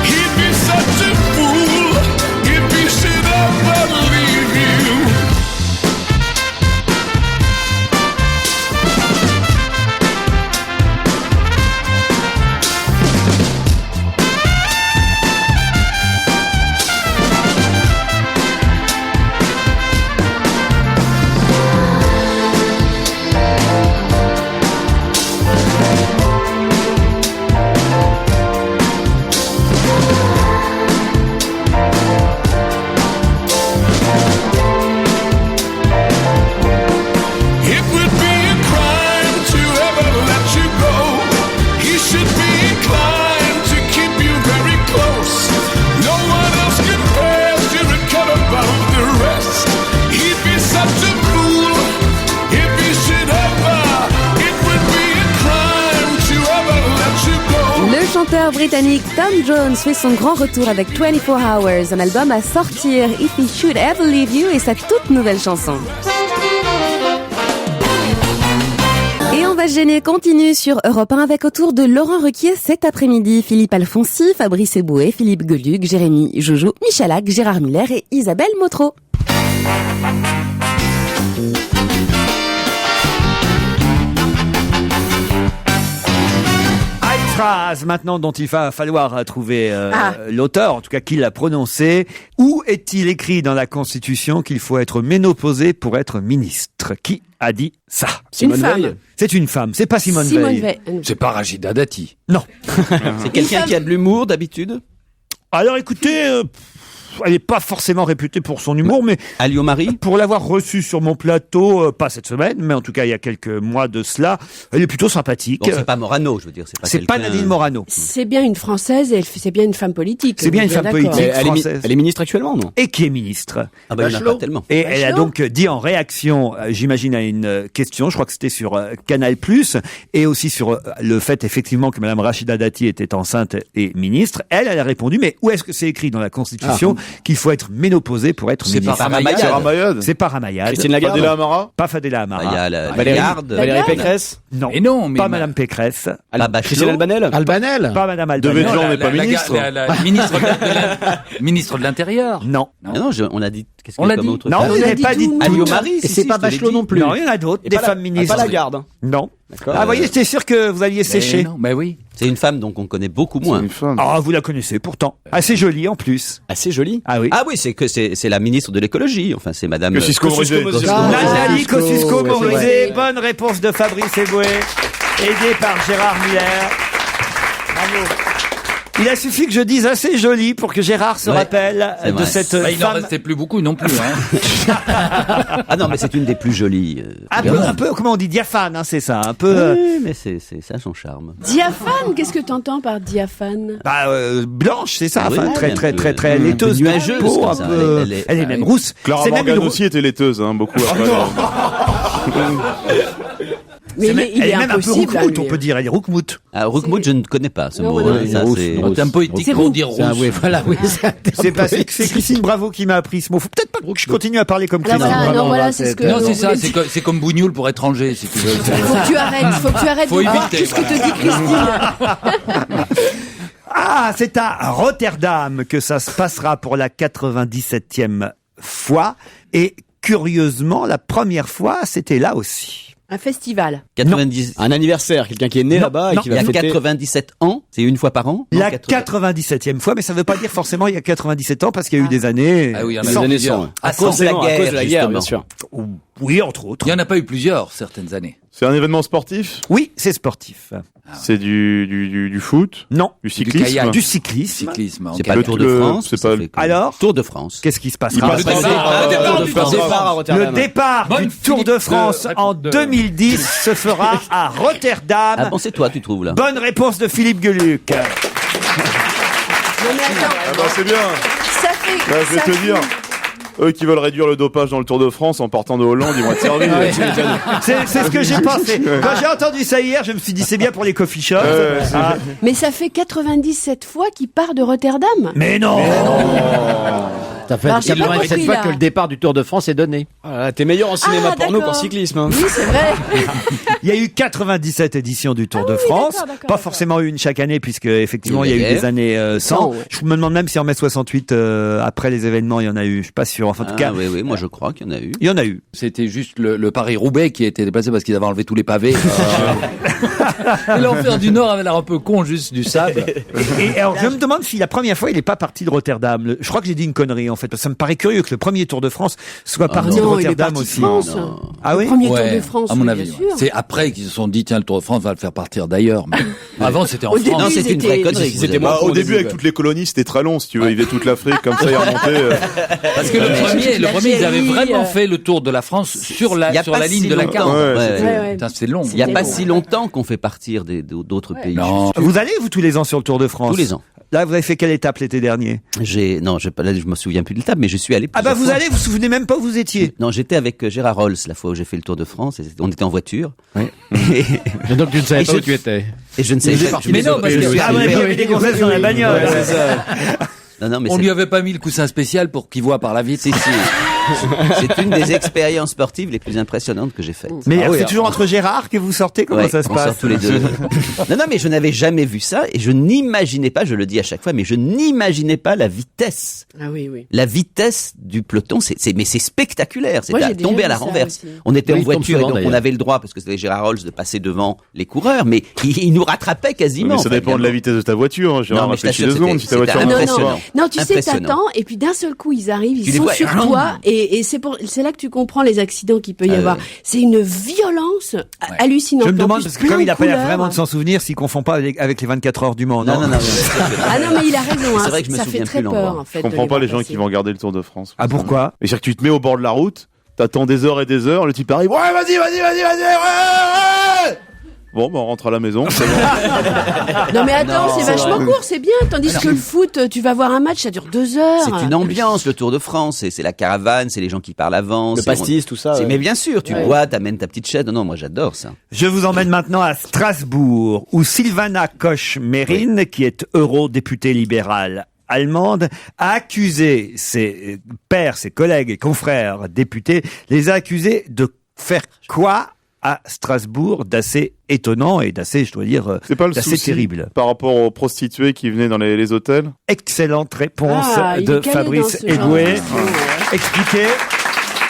He'd be such a fool if he should ever leave you. Le chanteur britannique Tom Jones fait son grand retour avec 24 Hours, un album à sortir, If He Should Ever Leave You, et sa toute nouvelle chanson. Et on va gêner continue sur Europe 1 avec autour de Laurent Ruquier cet après-midi. Philippe Alfonsi, Fabrice Eboué, Philippe Geluc, Jérémy Joujou, Michel Hack, Gérard Muller et Isabelle Motro. Phrase maintenant dont il va falloir trouver l'auteur, en tout cas qui l'a prononcé. Où est-il écrit dans la Constitution qu'il faut être ménopausé pour être ministre? Qui a dit ça? Simone Veil. C'est une femme, c'est pas Simone Veil. C'est pas Rachida Dati. Non. C'est quelqu'un qui a de l'humour d'habitude? Alors écoutez, elle n'est pas forcément réputée pour son humour, mais Alliot-Marie, pour l'avoir reçue sur mon plateau, pas cette semaine, mais en tout cas il y a quelques mois de cela, elle est plutôt sympathique. bon, c'est pas Morano, je veux dire, C'est pas Nadine Morano. C'est bien une Française et c'est bien une femme politique. C'est bien une femme d'accord. politique Mais française. elle est ministre actuellement, non? Et qui est ministre. Ah bah il y en a pas tellement. Et elle a Bachelot. donc dit en réaction, j'imagine à une question, je crois que c'était sur Canal+, et aussi sur le fait effectivement que Madame Rachida Dati était enceinte et ministre. Elle a répondu, mais où est-ce que c'est écrit dans la Constitution qu'il faut être ménopausé pour être C'est ministre? pas Ramayad. C'est Ramayad. C'est pas Ramayad. Christine Lagarde. Adela Amara. Pas Fadela Ah, il y Amara. a la Valérie, Lagarde, Valérie Pécresse. Non. Et non, mais Pas Madame Pécresse. Pas Bachelot. Christine Albanel. Albanel. Pas Madame Devait Albanel. Jean n'est pas ministre. Ministre de l'Intérieur. Non. Ah non, on a dit. Qu'est-ce On qu'il y a l'a comme dit. autre Non, femme on n'a pas dit tout. tout. Alliot-Marie, Et c'est pas Bachelot non plus. Non, il y en a d'autres, Et des pas la- femmes ministres. Pas Lagarde. Non. D'accord. Ah, vous voyez, j'étais sûr que vous alliez sécher. Non, mais oui. C'est une femme donc on connaît beaucoup moins. Une femme. Ah, vous la connaissez pourtant. Assez jolie en plus. Assez jolie. Ah oui. Ah oui, c'est la ministre de l'écologie. Enfin, c'est Madame. Kosciusko-Morizet. Nathalie Kosciusko, Kosciusko-Morizet, bonne réponse de Fabrice Eboué, aidé par Gérard Miller. Bravo. Il a suffi que je dise assez joli pour que Gérard se Ouais, rappelle c'est de vrai. cette Bah, il n'en femme. restait plus beaucoup non plus. Hein. Ah non, mais c'est une des plus jolies. Un peu, comment on dit, diaphane, hein, c'est ça, un peu. Oui, mais c'est ça son charme. Diaphane, qu'est-ce que t'entends par diaphane? Blanche, c'est ça, Ah oui, enfin, très, un très, peu- très, très un peu laiteuse, nuageuse, peau, comme un ça. peu. Elle est même rousse. Clara C'est même Morgan une aussi était laiteuse, hein, beaucoup après. Mais il est elle est même un peu impossible. rouquemoute, on peut dire. Elle est rouquemoute. Ah, Roukmout, je ne connais pas ce Non, mot. moi non hein, plus. ça, Rousse, c'est- rousse. C'est un poétique C'est pour roux. dire Ah rousse. oui, voilà, oui. C'est Christine Bravo qui m'a appris ce mot. Faut peut-être pas que je continue à parler comme Alors Christine voilà, Bravo. non, voilà, c'est ce que. Non, on c'est ça, voulait c'est dire. c'est comme bougnoule pour étranger, si tu veux. Faut que tu arrêtes Faut de voir éviter, tout ce que te voilà. dit Christine. Ah, c'est à Rotterdam que ça se passera pour la 97e fois. Et curieusement, la première fois, c'était là aussi. Un festival. 90. Un anniversaire, quelqu'un qui est né Non, là-bas et non, qui Il y va a fêter. 97 ans, c'est une fois par an. Non, La 80. 97e fois, mais ça ne veut pas dire forcément il y a 97 ans, parce qu'il y a eu des années... Ah oui, il y en a Les eu années plusieurs. 100. À cause de la Forcément, à cause de la guerre, justement. bien sûr. Oui, entre autres. Il n'y en a pas eu plusieurs, certaines années. C'est un événement sportif. Oui, c'est sportif. C'est du foot. Non. Du cyclisme. kayak. Du cyclisme. Cyclisme. C'est pas le Tour de France. c'est pas ça le- fait comme- Alors Tour de France. Qu'est-ce qui se Il passera passe le par- départ, le départ du Tour de Départ à France. Rotterdam. Le départ Bonne du Tour de Philippe France de- en 2010 se fera à Rotterdam. Ah bon, c'est toi, tu trouves là. Bonne réponse de Philippe Gueluc. Non, mais attends, Ah bah c'est bien. ça fait. Bah, je vais ça te fait- dire. Eux qui veulent réduire le dopage dans le Tour de France en partant de Hollande, ils vont être servis. C'est ce que j'ai pensé. Quand j'ai entendu ça hier, je me suis dit c'est bien pour les coffee shops. c'est- Ah, Mais ça fait 97 fois qu'il part de Rotterdam. mais non. Ça fait Alors, j'ai pas 97 compris, fois là. que le départ du Tour de France est donné. Ah là, t'es meilleur en cinéma Ah, porno d'accord. qu'en cyclisme. Hein. Oui, c'est vrai. Il y a eu 97 éditions du Tour de oui, France. d'accord, d'accord, Pas d'accord. forcément une chaque année, puisque effectivement il y a eu guerre. des années 100. ouais. Je me demande même si en mai 68, après les événements, il y en a eu. Je suis pas sûr. Enfin, en tout Ah, cas, oui, oui, moi je crois qu'il y en a eu. il y en a eu. C'était juste le Paris-Roubaix qui était déplacé parce qu'ils avaient enlevé tous les pavés. Et l'enfer du Nord avait l'air un peu con, juste du sable. Et alors, je me demande si la première fois, il n'est pas parti de Rotterdam. Je crois que j'ai dit une connerie, en fait. Parce que ça me paraît curieux que le premier Tour de France soit parti de Non, il est Rotterdam parti aussi. de France. Non. Ah oui? Le premier Ouais, Tour de France, à mon oui, avis. bien ouais. sûr. C'est après qu'ils se sont dit, tiens, le Tour de France va le faire partir d'ailleurs. Mais avant, c'était en Au début, France. Non, c'est ils une vraie étaient- connerie. ils étaient vous moins avez- Bah, au Au début, début, avec ouais. toutes les colonies, c'était très long, si tu veux. Il faisait toute l'Afrique, comme ça, il remontait. Parce que le premier, ils avaient vraiment euh, fait le tour de la France sur Il y la, a sur pas la ligne si de la longtemps. carte. Ouais, Ouais. Ouais. Putain, c'est long. Il n'y a pas bon. si longtemps qu'on fait partir d'autres pays. Non. Vous allez, vous, tous les ans sur le Tour de France? Tous les ans. Là, vous avez fait quelle étape l'été dernier? Non, là, je me souviens plus de l'étape, mais je suis allé. Ah bah, plusieurs vous fois. allez, vous vous souvenez même pas où vous étiez? Non, j'étais avec Gérard Rolls la fois où j'ai fait le Tour de France. On était en voiture. Et donc tu ne savais Et pas je- où tu étais. Et je ne sais Il est pas. parti Mais non, parce que Ah, vous avez vu des gonzesses dans la bagnole. Ouais, c'est ça. Non, non, mais on c'est- lui avait pas mis le coussin spécial pour qu'il voit par la vitre. Si, si. C'est une des expériences sportives les plus impressionnantes que j'ai faites. Mais Ah oui, c'est toujours entre Gérard que vous sortez? Comment Ouais, ça se on passe? sort tous les deux. Non, mais je n'avais jamais vu ça et je n'imaginais pas, je le dis à chaque fois, mais je n'imaginais pas la vitesse. Ah oui, oui. La vitesse du peloton, mais c'est spectaculaire. C'est Moi, à j'ai déjà tomber à vu la ça renverse. aussi. On était Oui, en il tombe voiture et souvent, donc on d'ailleurs. avait le droit, parce que c'était Gérard Rolls, de passer devant les coureurs, mais il nous rattrapait quasiment. Mais ça dépend de la vitesse de ta voiture. J'ai Non, mais je réfléchi t'assure, 2 secondes si ta c'était voiture Ah, non, marche non. impressionnant. Non, tu sais, Impressionnant. t'attends, et puis d'un seul coup, ils arrivent, Tu ils les sont vois, sur toi, et et c'est là que tu comprends les accidents qu'il peut y avoir. C'est une violence hallucinante. Je me En demande, plus, parce que plein comme il de a pas l'air couleurs. vraiment de s'en souvenir, s'il confond pas avec les 24 heures du Mans, non? Non. Ah non, mais il a raison. C'est vrai que je me ça fait souviens très plus peur, l'endroit. en fait. Je comprends pas les gens qui vont regarder le Tour de France. Ah, pourquoi? Mais c'est-à-dire que tu te mets au bord de la route, t'attends des heures et des heures, le type arrive, ouais, vas-y, ouais. Bon, bah, on rentre à la maison. C'est bon. Non mais attends, Non, c'est c'est vachement vrai. court, c'est bien. Tandis que le foot, tu vas voir un match, ça dure 2 heures. C'est une ambiance, le Tour de France. C'est la caravane, c'est les gens qui parlent avant. Le pastis, tout ça. Mais bien sûr, tu bois, t'amènes ta petite chaise. Non, moi j'adore ça. Je vous emmène maintenant à Strasbourg, où Sylvana Koch-Merin, qui est eurodéputée libérale allemande, a accusé ses pairs, ses collègues et confrères députés, les a accusés de faire quoi à Strasbourg d'assez étonnant et d'assez, je dois dire, C'est pas le d'assez souci terrible. par rapport aux prostituées qui venaient dans les hôtels. Excellente réponse Ah, il de est calé Fabrice dans ce genre Eboué. d'infos, Expliquez.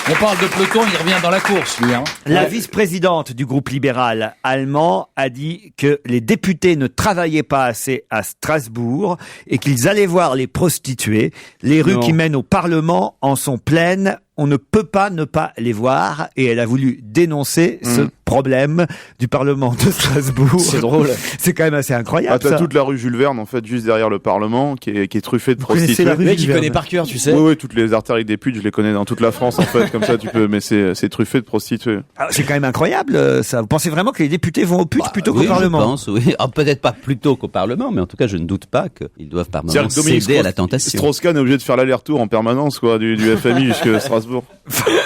On parle de peloton, il revient dans la course, lui. Hein. La vice-présidente du groupe libéral allemand a dit que les députés ne travaillaient pas assez à Strasbourg et qu'ils allaient voir les prostituées. Les rues Non. qui mènent au Parlement en sont pleines. On ne peut pas ne pas les voir. Et elle a voulu dénoncer ce problème du Parlement de Strasbourg. C'est drôle. C'est quand même assez incroyable. Ah, t'as ça. toute la rue Jules Verne, en fait, juste derrière le Parlement, qui est truffée de Vous connaissez prostituées. la rue Le mec, il Jules connaît Verne. par cœur, tu sais. Oui, toutes les artères avec des putes, je les connais dans toute la France, en fait, comme ça, tu peux, mais c'est truffé de prostituées. Ah, c'est quand même incroyable, ça. Vous pensez vraiment que les députés vont aux putes plutôt qu'au Oui, Parlement? je pense, oui. Ah, peut-être pas plutôt qu'au Parlement, mais en tout cas, je ne doute pas qu'ils doivent par moments C'est-à-dire que Dominique céder à la tentation. Strauss-Kahn est obligé de faire l'aller-retour en permanence, quoi, du FMI jusqu'à Strasbourg.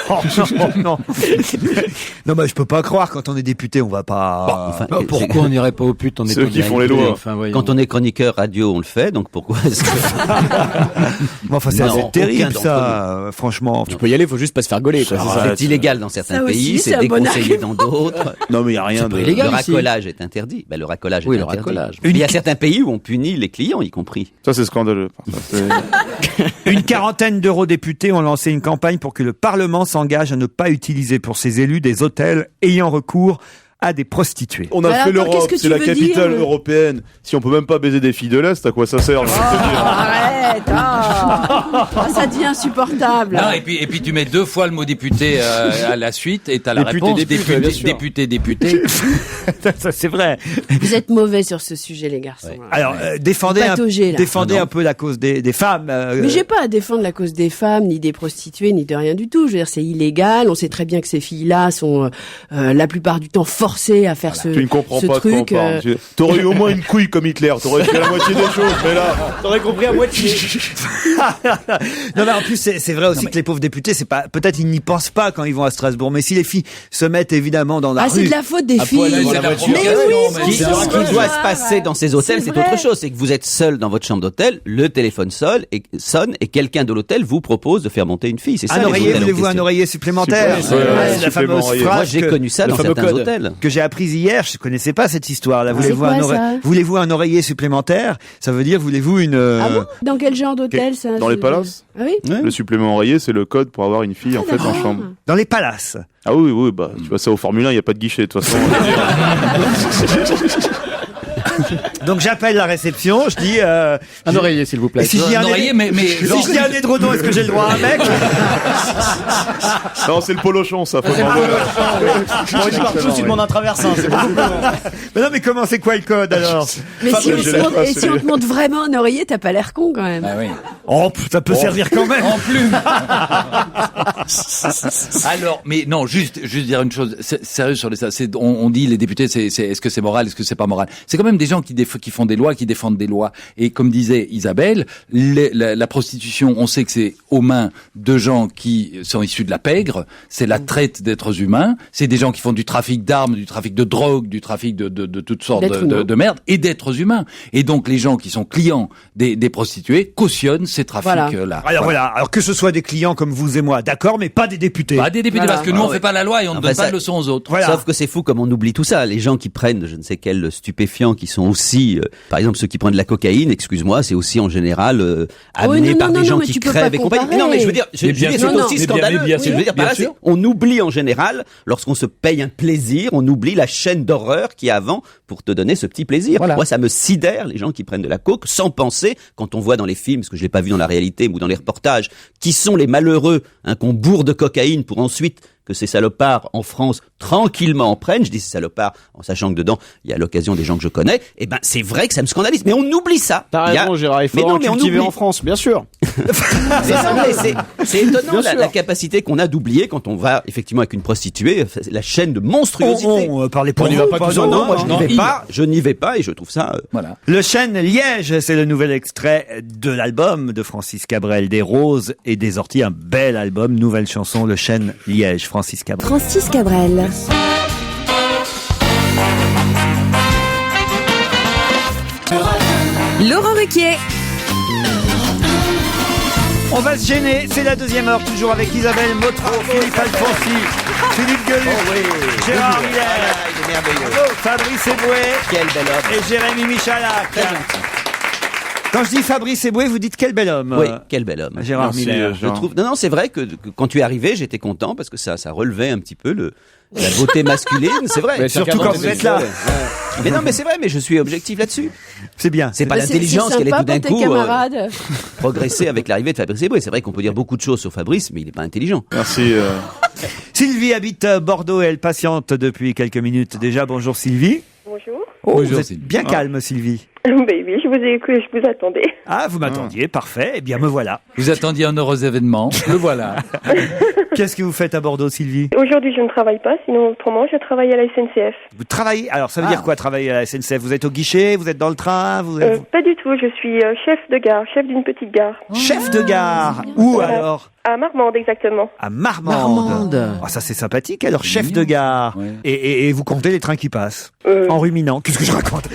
Oh, non. Non, mais je peux pas croire, quand on est député, on va pas... Enfin, Pourquoi on n'irait pas aux putes en C'est étant eux qui font les directeur lois. Enfin, voyons. Quand on est chroniqueur radio, on le fait, donc pourquoi est-ce que... Bon, enfin, c'est Non, assez aucun terrible, d'entre ça, franchement. Tu peux y aller, faut juste pas se faire gauler, quoi, c'est ça. C'est illégal dans certains Ça aussi, pays, c'est c'est un bon déconseillé argument. dans d'autres. Non, mais il y a rien de... Le racolage est interdit. Le racolage Oui, est le interdit. racolage. Il y a certains pays où on punit les clients, y compris. Ça, c'est scandaleux. Ça, c'est- Une quarantaine d'eurodéputés ont lancé une campagne pour que le Parlement s'engage à ne pas utiliser pour ses élus des hôtels ayant recours à des prostituées. On a Mais fait attends, l'Europe, qu'est-ce que c'est tu la veux capitale dire européenne. Si on peut même pas baiser des filles de l'Est, à quoi ça sert? j'ai envie de te dire. Arrête, ça devient insupportable. Non, et puis tu mets 2 fois le mot député à la suite et t'as la Député, réponse. député, bien sûr. Député. Ça, c'est vrai. Vous êtes mauvais sur ce sujet, les garçons. Alors, défendez, Patauger, là. défendez un peu la cause des femmes. Mais j'ai pas à défendre la cause des femmes, ni des prostituées, ni de rien du tout. Je veux dire, c'est illégal. On sait très bien que ces filles-là sont la plupart du temps forcées à faire Tu ne comprends ce pas de quoi on truc. parle. T'aurais eu au moins une couille comme Hitler, t'aurais fait la moitié des choses, mais là... T'aurais compris à moitié. Non, mais en plus, c'est vrai aussi que les pauvres députés, c'est pas, peut-être ils n'y pensent pas quand ils vont à Strasbourg, mais si les filles se mettent évidemment dans la Ah, rue. c'est de la faute des À filles. poil devant la Mais voiture. oui, Mais bon Ce c'est sang, qui voilà. doit se passer dans ces hôtels, c'est vrai. autre chose. C'est que vous êtes seul dans votre chambre d'hôtel, le téléphone sonne et quelqu'un de l'hôtel vous propose de faire monter une fille. C'est ça. Un les oreiller, hôtels en voulez-vous un question. oreiller supplémentaire? Super, ouais, La supplément fameuse oreiller. phrase Moi, j'ai que- connu ça le dans fameux certains code. hôtels. que j'ai apprise hier, je connaissais pas cette histoire-là. c'est quoi, ça Voulez-vous un oreiller supplémentaire? Ça veut dire, voulez-vous une... Ah bon? Dans quel genre d'hôtel, ça? Dans les palaces? Ah oui? Ouais. Le supplément oreiller, c'est le code pour avoir une fille, en fait, en chambre. Dans les palaces. Ah oui, bah, tu vois ça au Formule 1, il n'y a pas de guichet, de toute façon. Donc j'appelle la réception, je dis... Un oreiller, s'il vous plaît. Et si je dis Un oreiller, mais si genre- je dis un édredon, est-ce que j'ai le droit à un mec? Non, c'est le polochon, ça, faut Bon, il part tous, tu demandes un traversin, c'est beaucoup plus long. Mais non, mais comment, c'est quoi le code alors? Mais si, je l'ai pas, et si on te montre vraiment un oreiller, t'as pas l'air con quand même. Ah oui. Oh, ça peut servir quand même. En plume. Alors, mais non, juste dire une chose sérieux sur ça. On dit les députés, est-ce que c'est moral, est-ce que c'est pas moral? C'est quand même des gens qui font des lois, qui défendent des lois. Et comme disait Isabelle, la prostitution, on sait que c'est aux mains de gens qui sont issus de la pègre. C'est la traite d'êtres humains. C'est des gens qui font du trafic d'armes, du trafic de drogue, du trafic de toutes sortes D'êtres humains. de merde et d'êtres humains. Et donc les gens qui sont clients des prostituées cautionnent ces trafics-là. Alors voilà, alors que ce soit des clients comme vous et moi, d'accord, mais pas des députés. Pas des députés, Voilà. parce que nous, Ah on ouais. fait pas la loi et on ne Enfin, donne pas ça- de leçons aux autres. Voilà. Sauf que c'est fou comme on oublie tout ça. Les gens qui prennent je ne sais quel stupéfiant qui sont aussi, par exemple ceux qui prennent de la cocaïne, excuse-moi, c'est aussi en général amené non, par non, des non, gens mais qui tu peux crèvent pas et compagnie. Mais non, mais je veux dire, Mais bien c'est sûr, aussi mais bien- scandaleux. mais bien Ce que je veux dire bien par là, sûr. c'est on oublie en général, lorsqu'on se paye un plaisir, on oublie la chaîne d'horreur qu'il y a avant pour te donner ce petit plaisir. Voilà. Moi, ça me sidère, les gens qui prennent de la coke sans penser, quand on voit dans les films, parce que je l'ai pas vu dans la réalité ou dans les reportages, qui sont les malheureux, qu'on bourre de cocaïne pour ensuite que ces salopards en France tranquillement en prennent. Je dis ces salopards en sachant que dedans il y a à l'occasion des gens que je connais. Eh ben c'est vrai que ça me scandalise, mais on oublie ça. T'as Il y a- raison, Gérard, il faut mais non, en mais on cultiver oublie. en France, bien sûr. C'est étonnant Bien la, sûr. la capacité qu'on a d'oublier quand on va effectivement avec une prostituée, la chaîne de monstruosité. Parlez pour On n'y vous, va pas tous Non, en non, un, moi hein. je n'y vais pas et je trouve ça. Voilà. Le chêne Liège, c'est le nouvel extrait de l'album de Francis Cabrel, Des roses et des orties, un bel album, nouvelle chanson, Le chêne Liège, Francis Cabrel. Francis Cabrel. Laurent Ruquier. On va se gêner, c'est la deuxième heure, toujours avec Isabelle Motro, Philippe Alfonsi, Philippe Gueluc, Gérard Miller, Fabrice Eboué Quel bel homme. et Jérémy Michalak. Quand je dis Fabrice Eboué, vous dites quel bel homme. Oui, quel bel homme. Gérard Merci, Miller. Je trouve. Non, c'est vrai que quand tu es arrivé, j'étais content parce que ça relevait un petit peu la beauté masculine. C'est vrai. Mais Surtout quand vous êtes là. Mais non, mais c'est vrai. Mais je suis objectif là-dessus. C'est bien. C'est pas Bah, l'intelligence c'est qu'elle est tout sympa d'un pour tes coup camarades. progresser avec l'arrivée de Fabrice Eboué. C'est vrai qu'on peut dire beaucoup de choses sur Fabrice, mais il n'est pas intelligent. Merci. Sylvie habite Bordeaux et elle patiente depuis quelques minutes déjà. Bonjour Sylvie. Bonjour. Oh, Bonjour, vous êtes Sylvie. bien calme Sylvie. Ben oui, je vous ai écouté, je vous attendais. Ah, vous m'attendiez, parfait. Eh bien, me voilà. Vous attendiez un heureux événement. Le voilà. Qu'est-ce que vous faites à Bordeaux, Sylvie? Aujourd'hui, je ne travaille pas, sinon autrement, je travaille à la SNCF. Vous travaillez. Alors, ça veut dire quoi travailler à la SNCF? Vous êtes au guichet? Vous êtes dans le train? Vous êtes Pas du tout, je suis chef de gare, chef d'une petite gare. chef de gare? Où Voilà. alors? À Marmande, exactement. À Marmande. Ah, ça c'est sympathique. Alors, chef de gare. Ouais. Et vous comptez les trains qui passent en ruminant. Qu'est-ce que je raconte?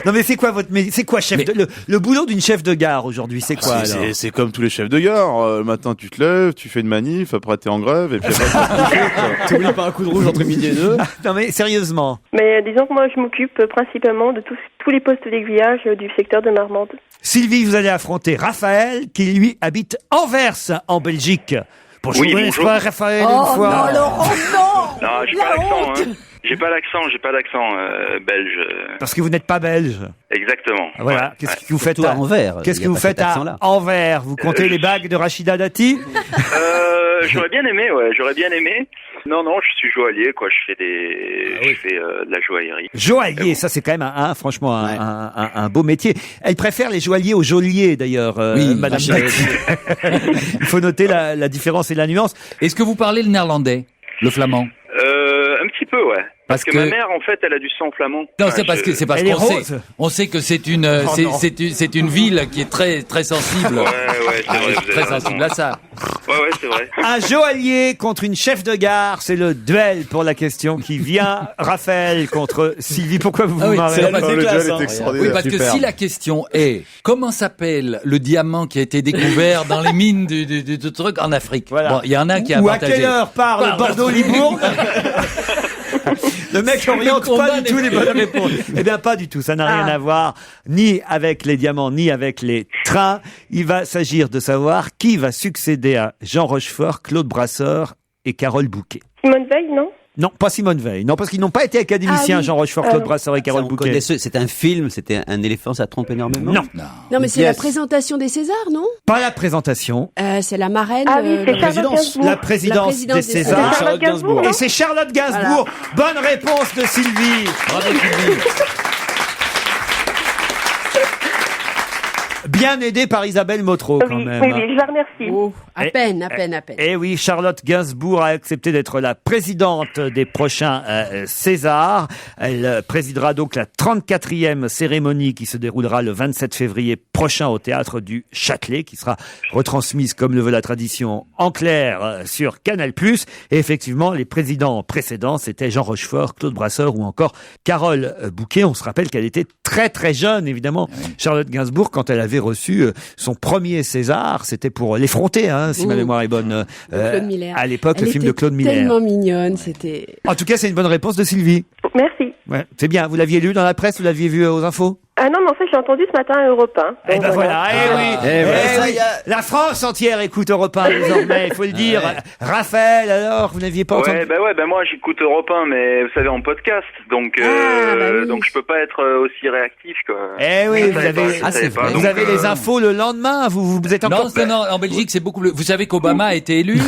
Non mais c'est quoi votre métier? C'est quoi chef de le boulot d'une chef de gare aujourd'hui? C'est quoi alors? C'est comme tous les chefs de gare. Le matin, tu te lèves, tu fais une manif, après t'es en grève, et puis après, T'oublies pas un coup de rouge entre midi et deux. Non mais sérieusement. Mais disons que moi, je m'occupe principalement de tous les postes d'aiguillage du secteur de Marmande. Sylvie, vous allez affronter Raphaël qui lui habite Anvers en Belgique. Bonjour, Oui, n'est-ce bonjour. pas Raphaël Oh une fois? non, Laurent, non. Non, j'ai pas l'accent, hein. J'ai pas l'accent belge. Parce que vous n'êtes pas belge. Exactement. Voilà. Ouais, Qu'est-ce ouais. que vous faites Surtout à à Anvers, Qu'est-ce il y que a vous pas faites cet à accent-là. Anvers? Vous comptez les bagues de Rachida Dati? J'aurais bien aimé, ouais, j'aurais bien aimé. Non, je suis joaillier, quoi. Je fais de la joaillerie. Joaillier, ça c'est quand même franchement un beau métier. Elle préfère les joailliers aux geôliers d'ailleurs, Madame Dati. Il faut noter la différence et la nuance. Est-ce que vous parlez le néerlandais? Le flamand? Un petit peu, ouais. Parce que ma mère, en fait, elle a du sang flamand. Non, Enfin, c'est parce je- qu'on sait, on sait que c'est une, c'est une ville qui est très, très sensible. Ouais, c'est vrai, vous avez très raison. sensible à ça. Ouais, c'est vrai. Un joaillier contre une chef de gare, c'est le duel pour la question qui vient. Raphaël contre Sylvie. Pourquoi vous vous Ah oui, marrez? c'est la base des classes, hein. Oui, parce que Super. si la question est comment s'appelle le diamant qui a été découvert dans les mines du truc en Afrique. Voilà. Bon, il y en a un qui a Ou à partagé. quelle heure part le Bordeaux-Libourne? Le mec oriente pas du tout les bonnes réponses. Eh bien, pas du tout. Ça n'a rien à voir ni avec les diamants, ni avec les trains. Il va s'agir de savoir qui va succéder à Jean Rochefort, Claude Brasseur et Carole Bouquet. Simone Veil, non? Non, pas Simone Veil. Non, parce qu'ils n'ont pas été académiciens, Ah oui. Jean Rochefort, Claude Brasseur et Carole On Bouquet. connaît c'est un film, c'était un éléphant, ça trompe énormément. Non, Non, mais c'est la Yes. présentation des Césars, non? pas la présentation. C'est la marraine. Ah oui, c'est Charlotte Gainsbourg. La présidence des Césars. C'est Charlotte Gainsbourg, Et non? c'est Charlotte Gainsbourg. Bonne réponse de Sylvie. Bravo, Sylvie. Bien aidé par Isabelle Motro, quand Oui, même. oui, je la remercie. Oh, à Eh, peine, à peine. Eh oui, Charlotte Gainsbourg a accepté d'être la présidente des prochains Césars. Elle présidera donc la 34e cérémonie qui se déroulera le 27 février prochain au théâtre du Châtelet, qui sera retransmise, comme le veut la tradition, en clair sur Canal+. Et effectivement, les présidents précédents, c'était Jean Rochefort, Claude Brasseur ou encore Carole Bouquet. On se rappelle qu'elle était très très jeune, évidemment, Charlotte Gainsbourg, quand elle avait reçu son premier César. C'était pour L'Effronté, hein, si ma mémoire est bonne. Claude Miller. À l'époque, Elle le film était de Claude Miller. Tellement mignonne, c'était. En tout cas, c'est une bonne réponse de Sylvie. Merci. Ouais, c'est bien. Vous l'aviez lu dans la presse, vous l'aviez vu aux infos? Ah non, mais en fait, j'ai entendu ce matin à Europe 1. Eh Donc ben voilà, oui. La France entière écoute Europe 1 désormais, il faut le dire. Raphaël, alors, vous n'aviez pas entendu? Ouais, moi j'écoute Europe 1, mais vous savez, en podcast, donc donc je peux pas être aussi réactif, quoi. Eh oui, vous avez les infos le lendemain, vous êtes encore... Non, en Belgique, c'est beaucoup plus... Vous savez qu'Obama a été élu?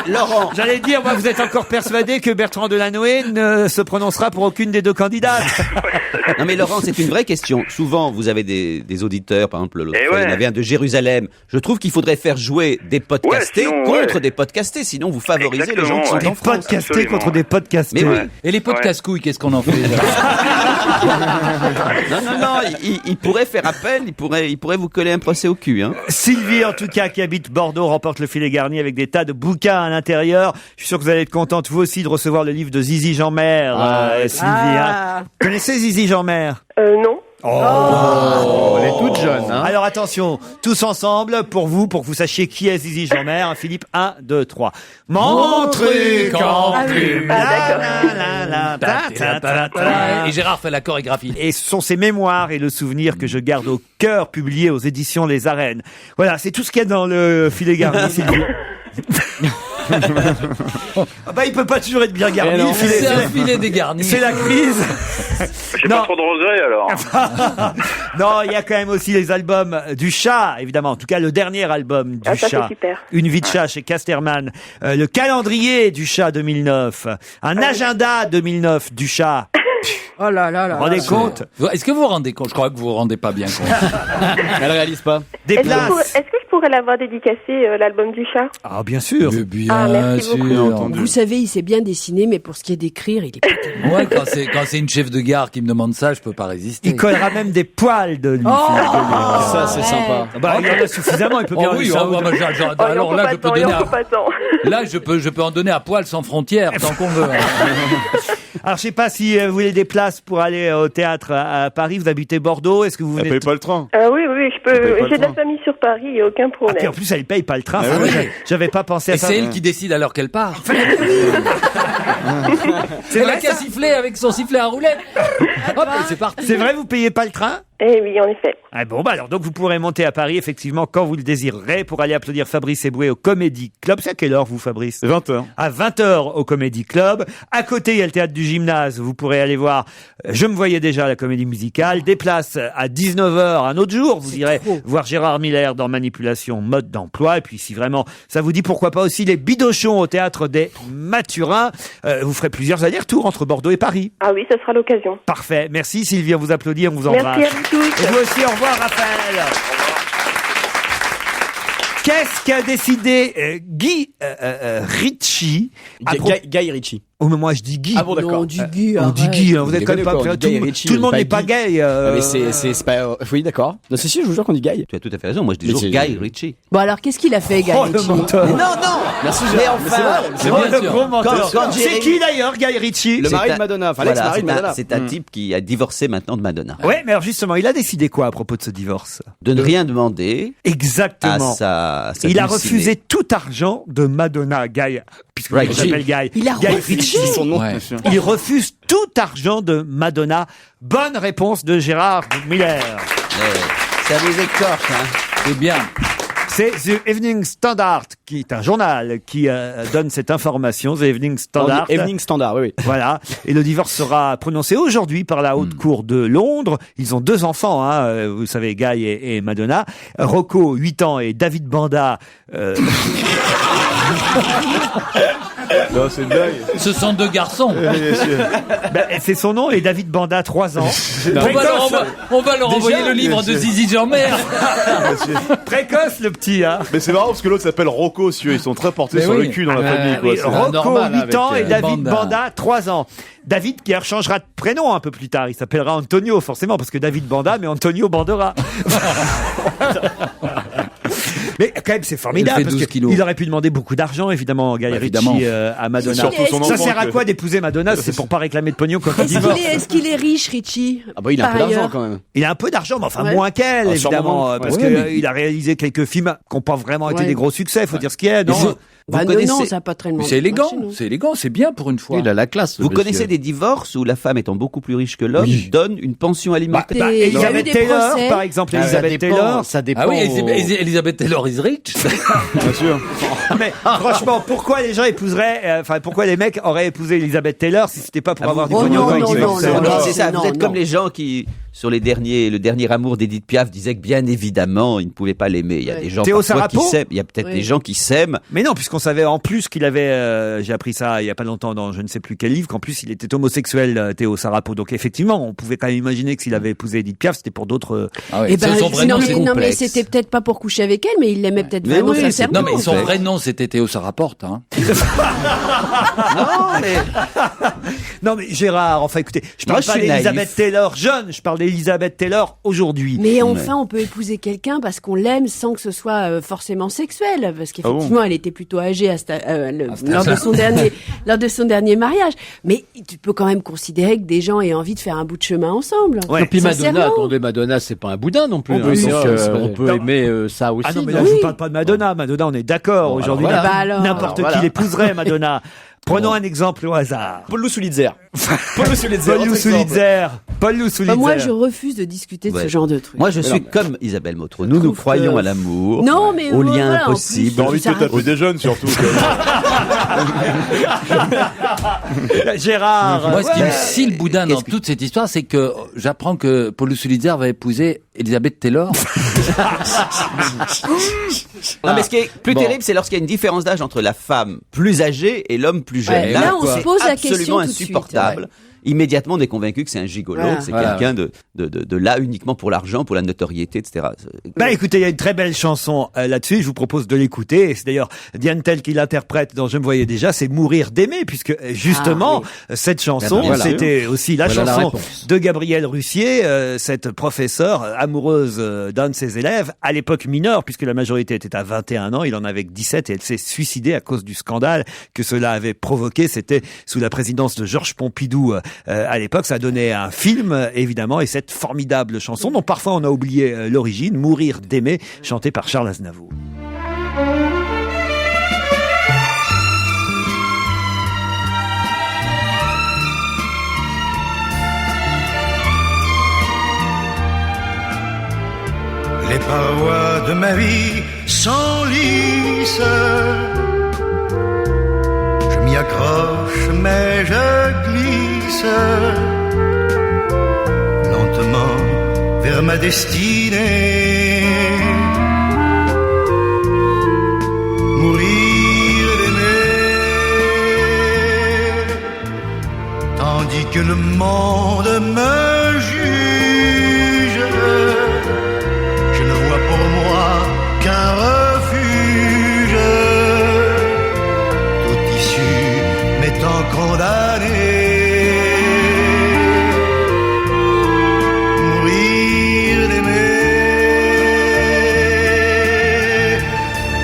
Laurent, j'allais dire, moi, vous êtes encore persuadé que Bertrand Delanoë ne se prononcera pour aucune des deux candidates? Non mais Laurent, c'est une vraie question. Souvent, vous avez des auditeurs, par exemple, l'autre fois, il y en avait un de Jérusalem. Je trouve qu'il faudrait faire jouer des podcastés contre des podcastés, sinon vous favorisez les gens qui sont en France. Des podcastés contre des podcastés. Mais oui. Et les podcasts-couilles, qu'est-ce qu'on en fait? Non, il pourrait faire appel, il pourrait vous coller un procès au cul. Hein. Sylvie, en tout cas, qui habite Bordeaux, remporte le filet garni avec des tas de bouquins à l'intérieur. Je suis sûr que vous allez être contente, vous aussi, de recevoir le livre de Zizi Jeanmaire, Sylvie. Hein. Connaissez Zizi Jeanmaire? Non. Elle est toute jeune. Hein. Alors attention, tous ensemble, pour que vous sachiez qui est Zizi Jeanmaire. Philippe, 1, 2, 3. Mon truc en plume. Et Gérard fait la chorégraphie. Et ce sont ses mémoires et le souvenir que je garde au cœur, publiés aux éditions Les Arènes. Voilà, c'est tout ce qu'il y a dans le filet garni, Sylvie. Il peut pas toujours être bien garni. C'est un filet dégarni. C'est la crise. J'ai pas trop de regrets, alors. Non, il y a quand même aussi les albums du chat, évidemment. En tout cas, le dernier album du ça, chat. c'est super. Une vie de chat chez Casterman. Le calendrier du chat 2009. Un agenda 2009 du chat. Oh là là là. Vous vous rendez compte? Est-ce que vous vous rendez compte? Je crois que vous vous rendez pas bien compte. Elle réalise pas. Des places. Est-ce que je pourrais l'avoir dédicacé, l'album du chat? Ah, bien sûr. merci beaucoup. Vous savez, il sait bien dessiner, mais pour ce qui est d'écrire, il est pas tellement... Ouais, quand c'est une chef de gare qui me demande ça, je peux pas résister. Il collera même des poils de lui. Ça, c'est sympa. Il y en a suffisamment, il peut bien alors là, je peux donner Là, je peux en donner à poil sans frontières, tant qu'on veut. Alors, je sais pas si vous voulez des places pour aller au théâtre à Paris. Vous habitez Bordeaux. Est-ce que vous venez? Elle paye pas le train. Oui, je peux. J'ai de la famille sur Paris, il n'y a aucun problème. Et en plus, elle paye pas le train. J'avais pas pensé à Et ça. c'est elle qui décide à l'heure qu'elle part. C'est elle qui a sifflé avec son sifflet à roulette. Hop, et c'est parti. C'est vrai, vous payez pas le train? Eh oui, en effet. Ah bon, alors donc vous pourrez monter à Paris effectivement quand vous le désirerez pour aller applaudir Fabrice Eboué au Comedy Club. C'est à quelle heure vous, Fabrice? 20h. À 20h au Comedy Club. À côté, il y a le théâtre du Gymnase. Vous pourrez aller voir Je me voyais déjà la comédie musicale. Des places à 19h un autre jour. Vous irez voir Gérard Miller dans Manipulation mode d'emploi. Et puis si vraiment ça vous dit, pourquoi pas aussi les Bidochons au théâtre des Mathurins. Vous ferez plusieurs allers-retours entre Bordeaux et Paris. Ah oui, ça sera l'occasion. Parfait. Merci Sylvie, on vous applaudit, on vous embrasse. Merci à vous tous. Et vous aussi, au revoir Raphaël. Qu'est-ce qu'a décidé Guy Ritchie? Guy Ritchie. Oh, mais moi je dis Guy. Ah bon, d'accord. Non, on dit Guy. On dit Guy, vous êtes quand même pas prêt. Tout le monde n'est pas gay. Mais c'est pas. Oui, d'accord. Non, si, je vous jure qu'on dit Guy. Tu as tout à fait raison. Moi, je dis toujours Guy Ritchie. Bon, alors, qu'est-ce qu'il a fait, Guy Le Ritchie? menteur. Non. Merci, Mais Gérard. enfin, C'est vrai. Le gros menteur. Quand C'est qui d'ailleurs, Guy Ritchie? Le mari de Madonna. Enfin, l'ex-mari de Madonna. C'est un type qui a divorcé maintenant de Madonna. Ouais, mais alors justement, il a décidé quoi à propos de ce divorce? De ne rien demander. Exactement. À sa Il a dulcinée. refusé tout argent de Madonna, Guy, puisque il s'appelle Guy. Il a Guy refusé Ritchie. Son nom. Ouais. Il refuse tout argent de Madonna. Bonne réponse de Gérard Miller. Ça vous écorche, hein. C'est bien. C'est The Evening Standard, qui est un journal qui donne cette information. The Evening Standard. Evening Standard, oui. Voilà. Et le divorce sera prononcé aujourd'hui par la Haute Cour de Londres. Ils ont 2 enfants, hein, vous savez, Guy et Madonna. Rocco, 8 ans, et David Banda. Non, c'est une blague. Ce sont 2 garçons. C'est son nom, et David Banda, 3 ans. On va leur envoyer le livre de Zizi Jeanmaire. Précoce, le petit, hein. Mais c'est marrant parce que l'autre s'appelle Rocco, si ils sont très portés sur le cul dans la famille, quoi. Oui, C'est Rocco, normal, 8 ans, avec, et David Banda, 3 ans. David qui changera de prénom un peu plus tard. Il s'appellera Antonio, forcément, parce que David Banda, mais Antonio Bandera. Mais quand même, c'est formidable Elle fait parce 12 kilos. qu'il aurait pu demander beaucoup d'argent, évidemment, Guy évidemment. Ritchie à Madonna. Surtout son Ça enfant sert à que- quoi d'épouser Madonna? C'est pour pas réclamer de pognon quand il divorce. Est-ce qu'il est riche, Richie? Ah bah il a un Par peu d'argent ailleurs. quand même. Il a un peu d'argent, mais enfin Ouais. moins qu'elle, Ah, sûrement évidemment, moins. parce Ouais, que mais- il a réalisé quelques films qui n'ont pas vraiment été Ouais. des gros succès, faut dire ce qu'il y a. Non, Bah non, connaissez- non, ça n'a pas tellement. Mais c'est élégant, marché, non. c'est élégant, c'est bien pour une fois. Il a la classe. Vous monsieur. connaissez des divorces où la femme étant beaucoup plus riche que l'homme donne une pension alimentaire. il y a eu Elisabeth des Taylor, procès. par exemple, Ah, Elisabeth Taylor. Ça dépend. Ah oui, Elisabeth Taylor is rich. Bien sûr. Mais franchement, pourquoi les gens épouseraient, pourquoi les mecs auraient épousé Elisabeth Taylor si c'était pas pour avoir du Oh pognon? non, Quoi, non, qui non, fait- non, Non, non, c'est ça, non, vous êtes non. comme les gens qui, sur le dernier amour d'Edith Piaf, disaient que bien évidemment, ils ne pouvaient pas l'aimer. Il y a Ouais. des gens Théo parfois qui Sarapo s'aiment. Il y a peut-être Oui. des gens qui s'aiment. Mais non, puisqu'on savait en plus qu'il avait, j'ai appris ça il y a pas longtemps dans je ne sais plus quel livre, qu'en plus il était homosexuel, Théo Sarapo. Donc effectivement, on pouvait quand même imaginer que s'il avait épousé Edith Piaf, c'était pour d'autres. Ah ouais, Eh ben, son vrai non, nom, mais, c'est non, mais complexe. c'était peut-être pas pour coucher avec elle, mais il l'aimait peut-être Mais vraiment oui, c'est- sincèrement. Non, mais son Ouais. vrai nom, c'était Théo Sarraporte. Hein. Non, mais Non mais Gérard, enfin écoutez, je Moi, parle je pas suis d'Elisabeth naïf. Taylor jeune, je parle d'Elisabeth Taylor aujourd'hui. Mais enfin, on peut épouser quelqu'un parce qu'on l'aime sans que ce soit forcément sexuel, parce qu'effectivement, elle était plutôt âgée lors de son dernier mariage. Mais tu peux quand même considérer que des gens aient envie de faire un bout de chemin ensemble. Ouais. Et puis Madonna, Sincèrement. attendez, Madonna, c'est pas un boudin non plus. On peut, hein, c'est donc, vrai, c'est vrai. on peut Non. aimer ça aussi. Ah non mais non là je vous parle pas de Madonna. Madonna, on est d'accord. Bon, Aujourd'hui, alors voilà. Bah alors. n'importe qui Alors voilà. l'épouserait Madonna. Prenons un exemple au hasard. Paul Sulitzer. Paul Sulitzer. Paul autre exemple. Sulitzer. Paul Sulitzer. Bah, moi, je refuse de discuter de Ouais. ce genre de truc. moi, je suis comme Isabelle Motro. Nous trouve croyons que- à l'amour, Non, mais au lien voilà, en impossible. T'as envie de te Ça- taper des jeunes surtout. Gérard. Moi, ce qui me ouais. scie le boudin dans toute cette histoire, c'est que j'apprends que Paul Sulitzer va épouser Elisabeth Taylor. Non, mais ce qui est plus Bon. terrible, c'est lorsqu'il y a une différence d'âge entre la femme plus âgée et l'homme plus jeune. Ouais, là, on se c'est pose la question absolument tout de suite, insupportable. ouais. Immédiatement, on est convaincu que c'est un gigolo, Voilà. que c'est Voilà. quelqu'un de là uniquement pour l'argent, pour la notoriété, etc. Bah écoutez, il y a une très belle chanson là-dessus, je vous propose de l'écouter. Et c'est d'ailleurs Diane Tell qui l'interprète dans Je me voyais déjà, c'est Mourir d'aimer, puisque justement, cette chanson, Ah, voilà. c'était aussi la Voilà la chanson réponse. de Gabrielle Russier, cette professeure amoureuse d'un de ses élèves, à l'époque mineure, puisque la majorité était à 21 ans, il en avait que 17 et elle s'est suicidée à cause du scandale que cela avait provoqué. C'était sous la présidence de Georges Pompidou à l'époque. Ça donnait un film, évidemment, et cette formidable chanson dont parfois on a oublié l'origine, Mourir d'aimer, chantée par Charles Aznavour. Les parois de ma vie s'enlissent. Je m'y accroche, mais je glisse lentement vers ma destinée. Mourir d'aimer, tandis que le monde me juge. Je ne vois pour moi qu'un refuge, tout issu m'étant condamné. Mourir d'aimer,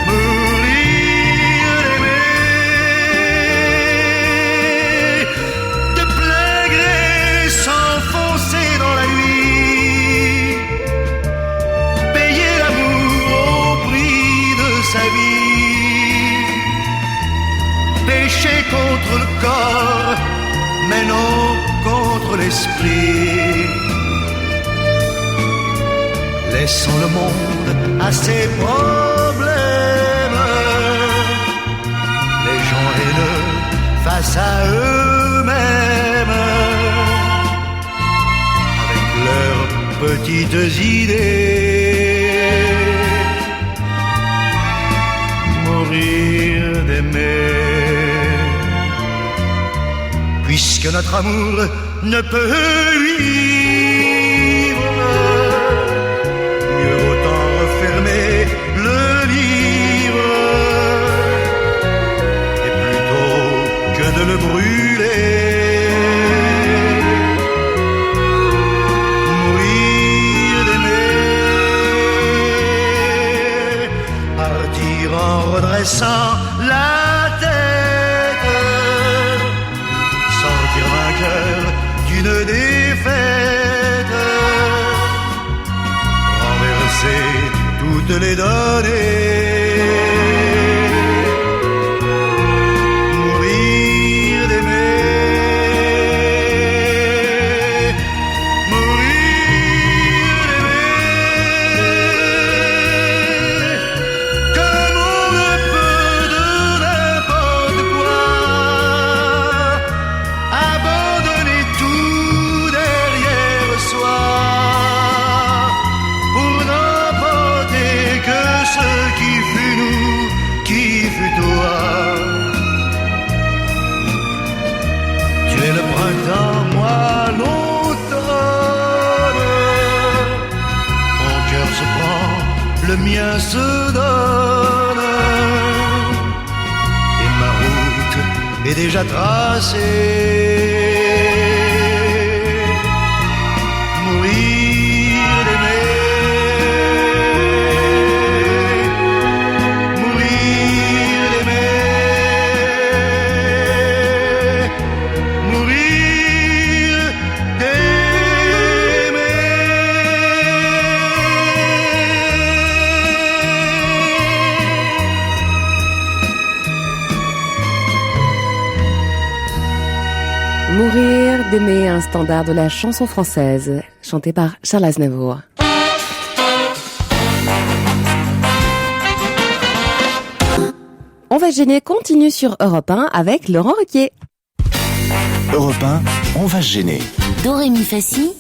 mourir d'aimer, de plein gré s'enfoncer dans la nuit. Payer l'amour au prix de sa vie. Pécher contre le corps, mais non contre l'esprit. Laissons le monde à ses problèmes. Les gens haineux face à eux-mêmes. Avec leurs petites idées. Mourir d'aimer. Puisque notre amour ne peut vivre, mieux autant refermer le livre. Et plutôt que de le brûler, mourir d'aimer, par la tête. Sortir vainqueur d'une défaite, renverser toutes les données. Le mien se donne et ma route est déjà tracée. Mourir d'aimer, mourir d'aimer, mourir d'aimer. Mourir d'aimer, un standard de la chanson française, chanté par Charles Aznavour. On va gêner continue sur Europe 1 avec Laurent Ruquier. Europe 1, on va se gêner. Dorémy Fassi,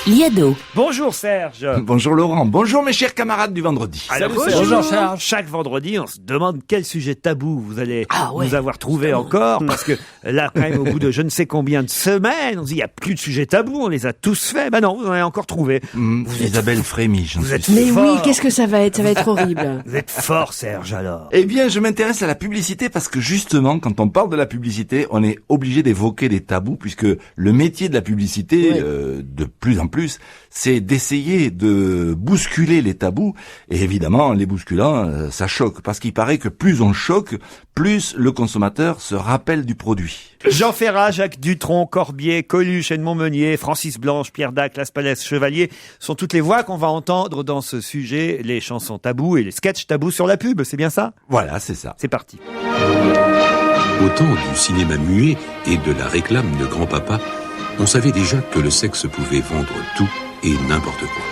Liado. Bonjour Serge. Bonjour Laurent, bonjour mes chers camarades du vendredi. Alors, bonjour Serge. Chaque vendredi, on se demande quel sujet tabou vous allez nous avoir trouvé encore, parce que là, quand même, au bout de je ne sais combien de semaines, on se dit il n'y a plus de sujets tabous, on les a tous faits. Ben non, vous en avez encore trouvé. Isabelle frémit, j'en suis sûr. Mais oui, qu'est-ce que ça va être? Ça va être horrible. Vous êtes fort Serge alors. Eh bien, je m'intéresse à la publicité parce que justement, quand on parle de la publicité, on est obligé d'évoquer des tabous, puisque le métier de la publicité, de plus en plus, c'est d'essayer de bousculer les tabous. Et évidemment, en les bousculant, ça choque. Parce qu'il paraît que plus on choque, plus le consommateur se rappelle du produit. Jean Ferrat, Jacques Dutronc, Corbier, Coluche, Edmond Meunier, Francis Blanche, Pierre Dac, Las Palais, Chevalier sont toutes les voix qu'on va entendre dans ce sujet, les chansons tabous et les sketchs tabous sur la pub, c'est bien ça? Voilà, c'est ça. C'est parti. Au temps du cinéma muet et de la réclame de grand-papa, on savait déjà que le sexe pouvait vendre tout et n'importe quoi.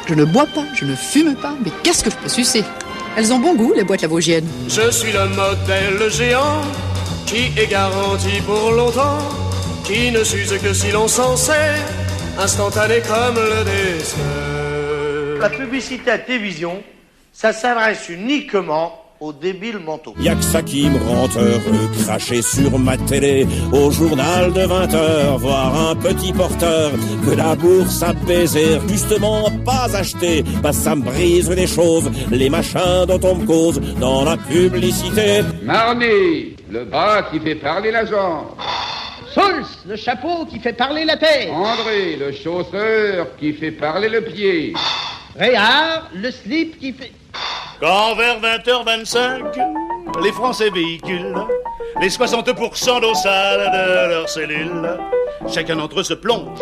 Je ne bois pas, je ne fume pas, mais qu'est-ce que je peux sucer? Elles ont bon goût, les boîtes lavaugiennes. Je suis le modèle géant qui est garanti pour longtemps, qui ne s'use que si l'on s'en sert, instantané comme le dessert. La publicité à télévision, ça s'adresse uniquement aux débiles mentaux. Y'a que ça qui me rend heureux, cracher sur ma télé, au journal de 20h, voir un petit porteur, que la bourse a baisé, justement pas acheté, bah ça me brise les choses, les machins dont on me cause, dans la publicité. Marnie, le bras qui fait parler la jambe. Solls, le chapeau qui fait parler la tête. André, le chausseur qui fait parler le pied. Réard, le slip qui fait... Quand vers 20h25, les Français véhiculent les 60% d'eau sale de leurs cellules, chacun d'entre eux se plonge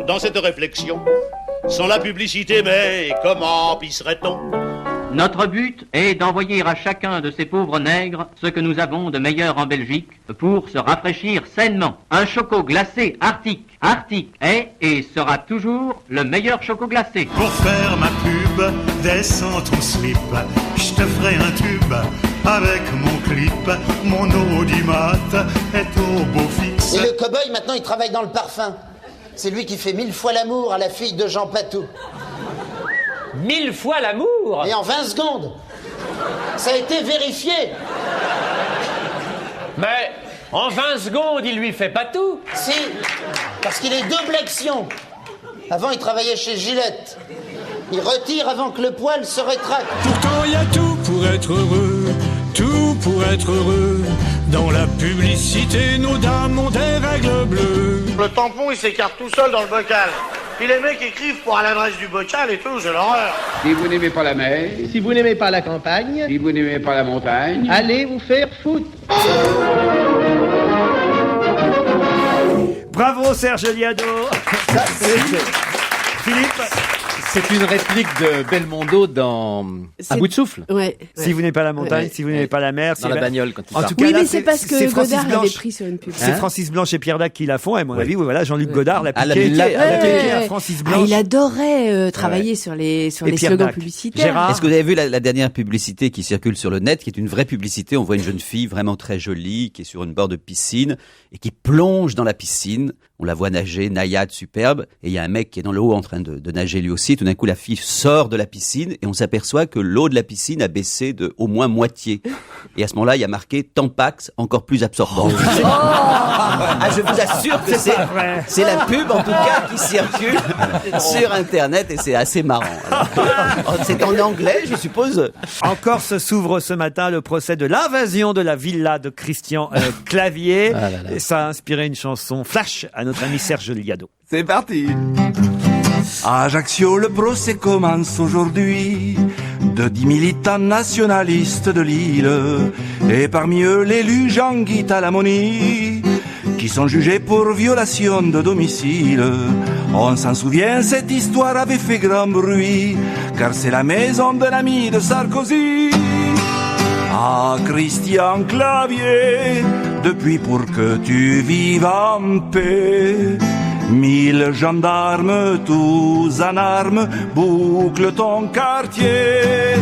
dans cette réflexion. Sans la publicité, mais comment pisserait-on? Notre but est d'envoyer à chacun de ces pauvres nègres ce que nous avons de meilleur en Belgique pour se rafraîchir sainement. Un choco glacé Arctic. Arctic est et sera toujours le meilleur choco glacé. Pour faire ma pub, descends ton slip, je te ferai un tube avec mon clip. Mon audimat est au beau fixe. Et le cow-boy, maintenant, il travaille dans le parfum. C'est lui qui fait 1000 fois l'amour à la fille de Jean Patou. 1000 fois l'amour? Et en 20 secondes. Ça a été vérifié. Mais en 20 secondes, il lui fait pas tout. Si, parce qu'il est double action. Avant, il travaillait chez Gillette. Il retire avant que le poil se rétracte. Pourtant, il y a tout pour être heureux, tout tout pour être heureux. Dans la publicité, nos dames ont des règles bleues. Le tampon, il s'écarte tout seul dans le bocal. Puis les mecs écrivent pour l'adresse du bocal et tout, c'est l'horreur. Si vous n'aimez pas la mer, Si vous n'aimez pas la campagne, si vous n'aimez pas la montagne, allez vous faire foutre. Bravo Serge Liado. Philippe. C'est une réplique de Belmondo dans Un bout de souffle. Ouais. Si vous n'aimez pas la montagne, si vous n'aimez pas la mer. Dans la bagnole quand il En part. tout cas, Oui, là, mais c'est parce que Francis Godard l'avait Blanche. pris sur une pub. C'est Francis Blanche et Pierre Dac qui la font. Et à mon avis, voilà, Jean-Luc Godard l'a Ah, piqué. l'a piqué à Ouais. Francis Ah, Blanche. il adorait travailler sur les Et Pierre slogans Dac. publicitaires. Gérard. Est-ce que vous avez vu la dernière publicité qui circule sur le net, qui est une vraie publicité? On voit une jeune fille vraiment très jolie, qui est sur une bord de piscine, et qui plonge dans la piscine. On la voit nager, naïade, superbe, et il y a un mec qui est dans l'eau en train de nager lui aussi. Tout d'un coup, la fille sort de la piscine, et on s'aperçoit que l'eau de la piscine a baissé de au moins moitié. Et à ce moment-là, il y a marqué Tampax, encore plus absorbant. Ah, je vous assure que c'est la pub, en tout cas, qui circule sur Internet, et c'est assez marrant. Alors, c'est en anglais, je suppose. En Corse s'ouvre ce matin le procès de l'invasion de la villa de Christian Clavier. Ah là là. Et ça a inspiré une chanson flash à notre ami Serge Liado. C'est parti. À Ajaccio, le procès commence aujourd'hui de 10 militants nationalistes de l'île, et parmi eux l'élu Jean-Guy Talamoni, qui sont jugés pour violation de domicile. On s'en souvient, cette histoire avait fait grand bruit, car c'est la maison de l'ami de Sarkozy. Ah, Christian Clavier, depuis pour que tu vives en paix, 1000 gendarmes, tous en armes, bouclent ton quartier.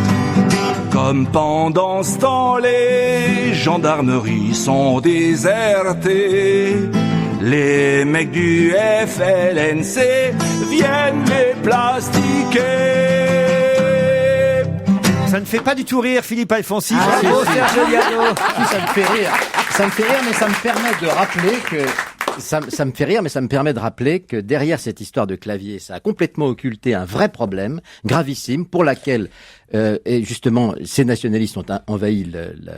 Comme pendant ce temps, les gendarmeries sont désertées, les mecs du FLNC viennent les plastiquer. Ça ne fait pas du tout rire, Philippe Alfonsi. Ah, Bravo, si. Serge Liado. Si, ça me fait rire. Ça me fait rire, mais ça me permet de rappeler que ça me fait rire, mais ça me permet de rappeler que derrière cette histoire de Clavier, ça a complètement occulté un vrai problème gravissime pour laquelle et justement ces nationalistes ont envahi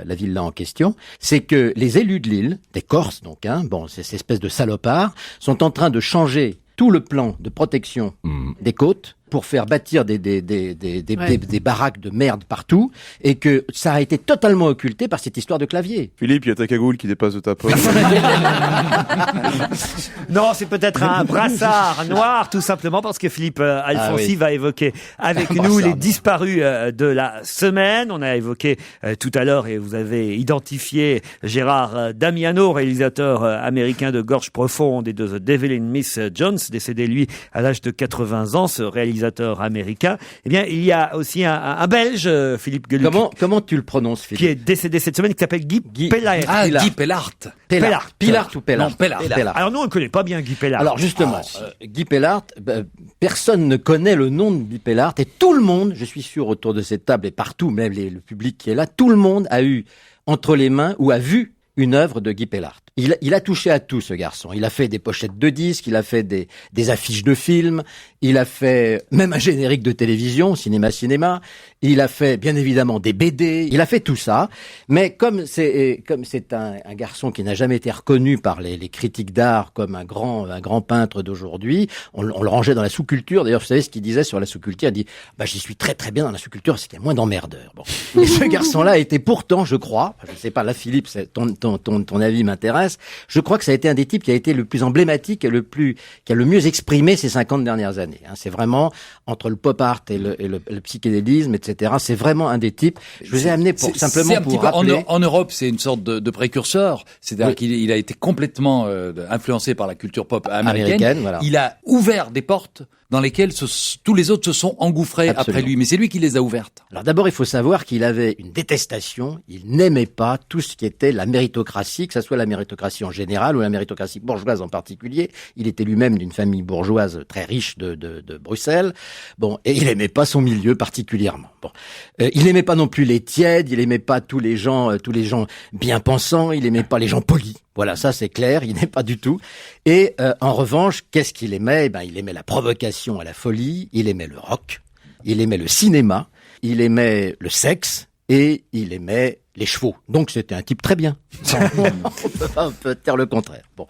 la ville là en question. C'est que les élus de l'île, des Corses donc, ces espèces de salopards, sont en train de changer tout le plan de protection des côtes pour faire bâtir des baraques de merde partout, et que ça a été totalement occulté par cette histoire de Clavier. Philippe, il y a ta cagoule qui dépasse de ta poche. Non, c'est peut-être un brassard noir, tout simplement parce que Philippe Alfonsi va évoquer avec nous les disparus de la semaine. On a évoqué tout à l'heure, et vous avez identifié Gérard Damiano, réalisateur américain de Gorge Profonde et de The Devil in Miss Jones, décédé lui à l'âge de 80 ans, ce réalisateur américain. Eh bien, il y a aussi un Belge, Philippe Gueluc. Comment tu le prononces, Philippe? Qui est décédé cette semaine, qui s'appelle Guy Pellart. Ah, Guy Pellart. Pellart ou Pellart? Non, Pellart. Alors nous, on ne connaît pas bien Guy Pellart. Alors justement, Guy Pellart, personne ne connaît le nom de Guy Pellart, et tout le monde, je suis sûr, autour de cette table et partout, même le public qui est là, tout le monde a eu entre les mains ou a vu une œuvre de Guy Pellart. Il a touché à tout, ce garçon. Il a fait des pochettes de disques, il a fait des affiches de films, il a fait même un générique de télévision, cinéma. Il a fait, bien évidemment, des BD. Il a fait tout ça. Mais comme c'est un garçon qui n'a jamais été reconnu par les critiques d'art comme un grand peintre d'aujourd'hui, on le rangeait dans la sous-culture. D'ailleurs, vous savez ce qu'il disait sur la sous-culture? Il dit, j'y suis très très bien dans la sous-culture, c'est qu'il y a moins d'emmerdeurs. Bon. Et ce garçon-là était pourtant, je crois, je sais pas, là, Philippe, ton avis m'intéresse. Je crois que ça a été un des types qui a été le plus emblématique et qui a le mieux exprimé ces 50 dernières années. C'est vraiment, entre le pop art et le psychédélisme, etc., c'est vraiment un des types. Je vous ai amené pour rappeler. En Europe, c'est une sorte de précurseur. C'est-à-dire qu'il a été complètement influencé par la culture pop américaine. Voilà. Il a ouvert des portes dans lesquelles tous les autres se sont engouffrés après lui. Mais c'est lui qui les a ouvertes. Alors d'abord, il faut savoir qu'il avait une détestation. Il n'aimait pas tout ce qui était la méritocratie, que ce soit la méritocratie en général ou la méritocratie bourgeoise en particulier. Il était lui-même d'une famille bourgeoise très riche de Bruxelles. Bon, et il aimait pas son milieu particulièrement. Bon, il aimait pas non plus les tièdes. Il aimait pas tous les gens bien pensants. Il aimait pas les gens polis. Voilà, ça c'est clair, il n'est pas du tout. Et en revanche, qu'est-ce qu'il aimait? Il aimait la provocation à la folie, il aimait le rock, il aimait le cinéma, il aimait le sexe, et il aimait les chevaux. Donc c'était un type très bien. On peut dire le contraire. Bon.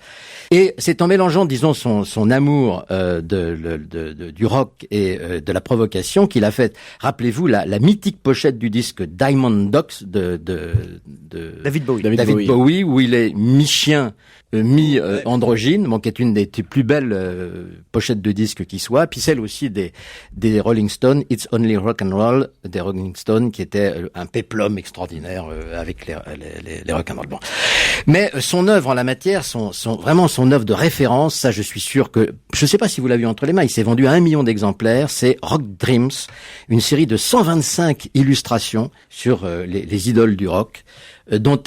Et c'est en mélangeant, disons, son amour du rock et de la provocation qu'il a fait, rappelez-vous, la mythique pochette du disque Diamond Dogs de David Bowie. David Bowie, où il est mi-chien, mi-androgyne, qui est une des plus belles pochettes de disques qui soit. Puis celle aussi des Rolling Stones, It's Only Rock and Roll, des Rolling Stones, qui était un péplum extraordinaire avec les rock and roll. Bon. Mais son œuvre en la matière, vraiment son œuvre de référence, ça je suis sûr que, je sais pas si vous l'avez entre les mains, il s'est vendu à 1 million d'exemplaires, c'est Rock Dreams, une série de 125 illustrations sur les idoles du rock, dont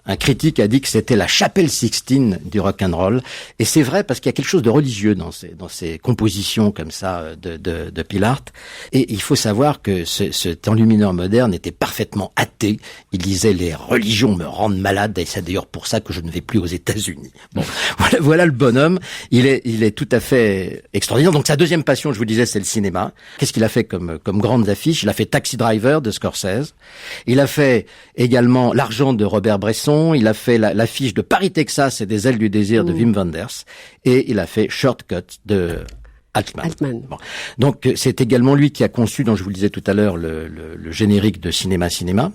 un critique a dit que c'était la chapelle Sixtine du rock'n'roll, et c'est vrai parce qu'il y a quelque chose de religieux dans ces compositions comme ça de Pillard. Et il faut savoir que cet enlumineur moderne était parfaitement athée. Il disait les religions me rendent malade, et c'est d'ailleurs pour ça que je ne vais plus aux États-Unis. Bon, voilà le bonhomme. Il est tout à fait extraordinaire. Donc sa deuxième passion, je vous disais, c'est le cinéma. Qu'est-ce qu'il a fait comme grandes affiches? Il a fait Taxi Driver de Scorsese. Il a fait également L'argent de Robert Bresson. Il a fait l'affiche de Paris, Texas et des ailes du désir de Wim Wenders. Et il a fait Shortcut de Altman. Bon. Donc c'est également lui qui a conçu, dont je vous le disais tout à l'heure, le générique de Cinéma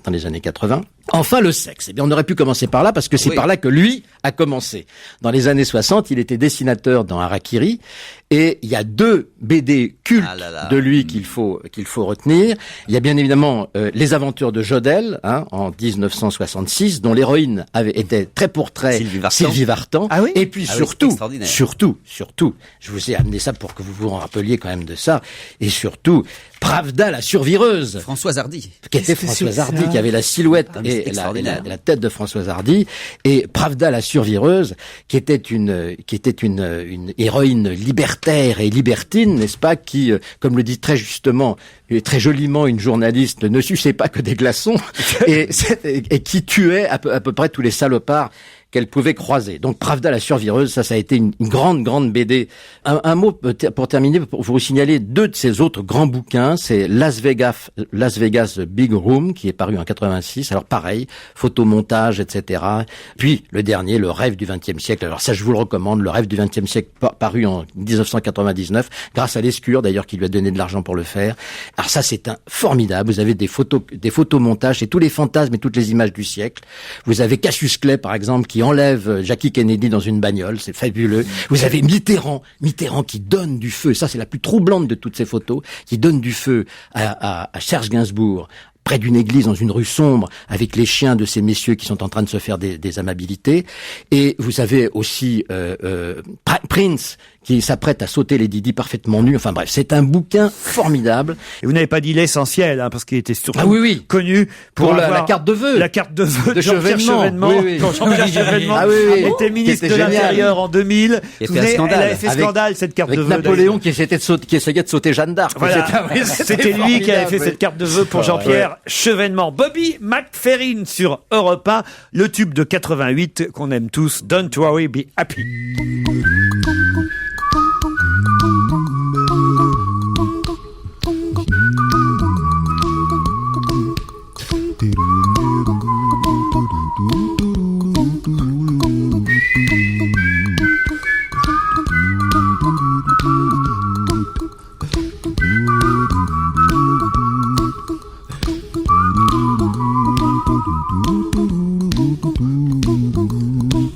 dans les années 80. Enfin, le sexe. Eh bien, on aurait pu commencer par là, parce que c'est par là que lui a commencé. Dans les années 60, il était dessinateur dans Harakiri, et il y a 2 BD cultes de lui qu'il faut retenir. Il y a bien évidemment Les Aventures de Jodelle, en 1966, dont l'héroïne était trait pour trait Sylvie Vartan. Ah oui. Et puis surtout, je vous ai amené ça pour que vous vous rappeliez quand même de ça, et surtout Pravda la survireuse. Françoise Hardy. Qui était Françoise Hardy, qui avait la silhouette et la tête de Françoise Hardy, et Pravda la survireuse, qui était une héroïne libertaire et libertine, n'est-ce pas, qui, comme le dit très justement et très joliment une journaliste, ne suçait pas que des glaçons, et qui tuait à peu près tous les salopards qu'elle pouvait croiser. Donc Pravda la survireuse, ça a été une grande BD. Un mot pour terminer, pour vous signaler 2 de ses autres grands bouquins, c'est Las Vegas Big Room, qui est paru en 86. Alors pareil, photomontage, etc. Puis le dernier, Le Rêve du XXe siècle. Alors ça, je vous le recommande, Le Rêve du XXe siècle, paru en 1999, grâce à Lescure d'ailleurs, qui lui a donné de l'argent pour le faire. Alors ça, c'est un formidable. Vous avez des photomontages, c'est tous les fantasmes et toutes les images du siècle. Vous avez Cassius Clay, par exemple, qui enlève Jackie Kennedy dans une bagnole, c'est fabuleux. Vous avez Mitterrand qui donne du feu, ça c'est la plus troublante de toutes ces photos, qui donne du feu à Serge Gainsbourg, près d'une église dans une rue sombre, avec les chiens de ces messieurs qui sont en train de se faire des amabilités. Et vous avez aussi Prince, qui s'apprête à sauter les Didi parfaitement nu. Enfin bref, c'est un bouquin formidable. Et vous n'avez pas dit l'essentiel, parce qu'il était surtout connu pour la carte de vœux. La carte de vœux de Jean-Pierre Chevènement. Quand Jean-Pierre Chevènement était ministre de l'Intérieur en 2000. Elle avait fait scandale, cette carte de vœux. Napoléon qui essayait de sauter Jeanne d'Arc. Voilà. C'était lui qui avait fait cette carte de vœux pour Jean-Pierre Chevènement. Bobby McFerrin sur Europe 1, le tube de 88 qu'on aime tous, Don't Worry, Be Happy.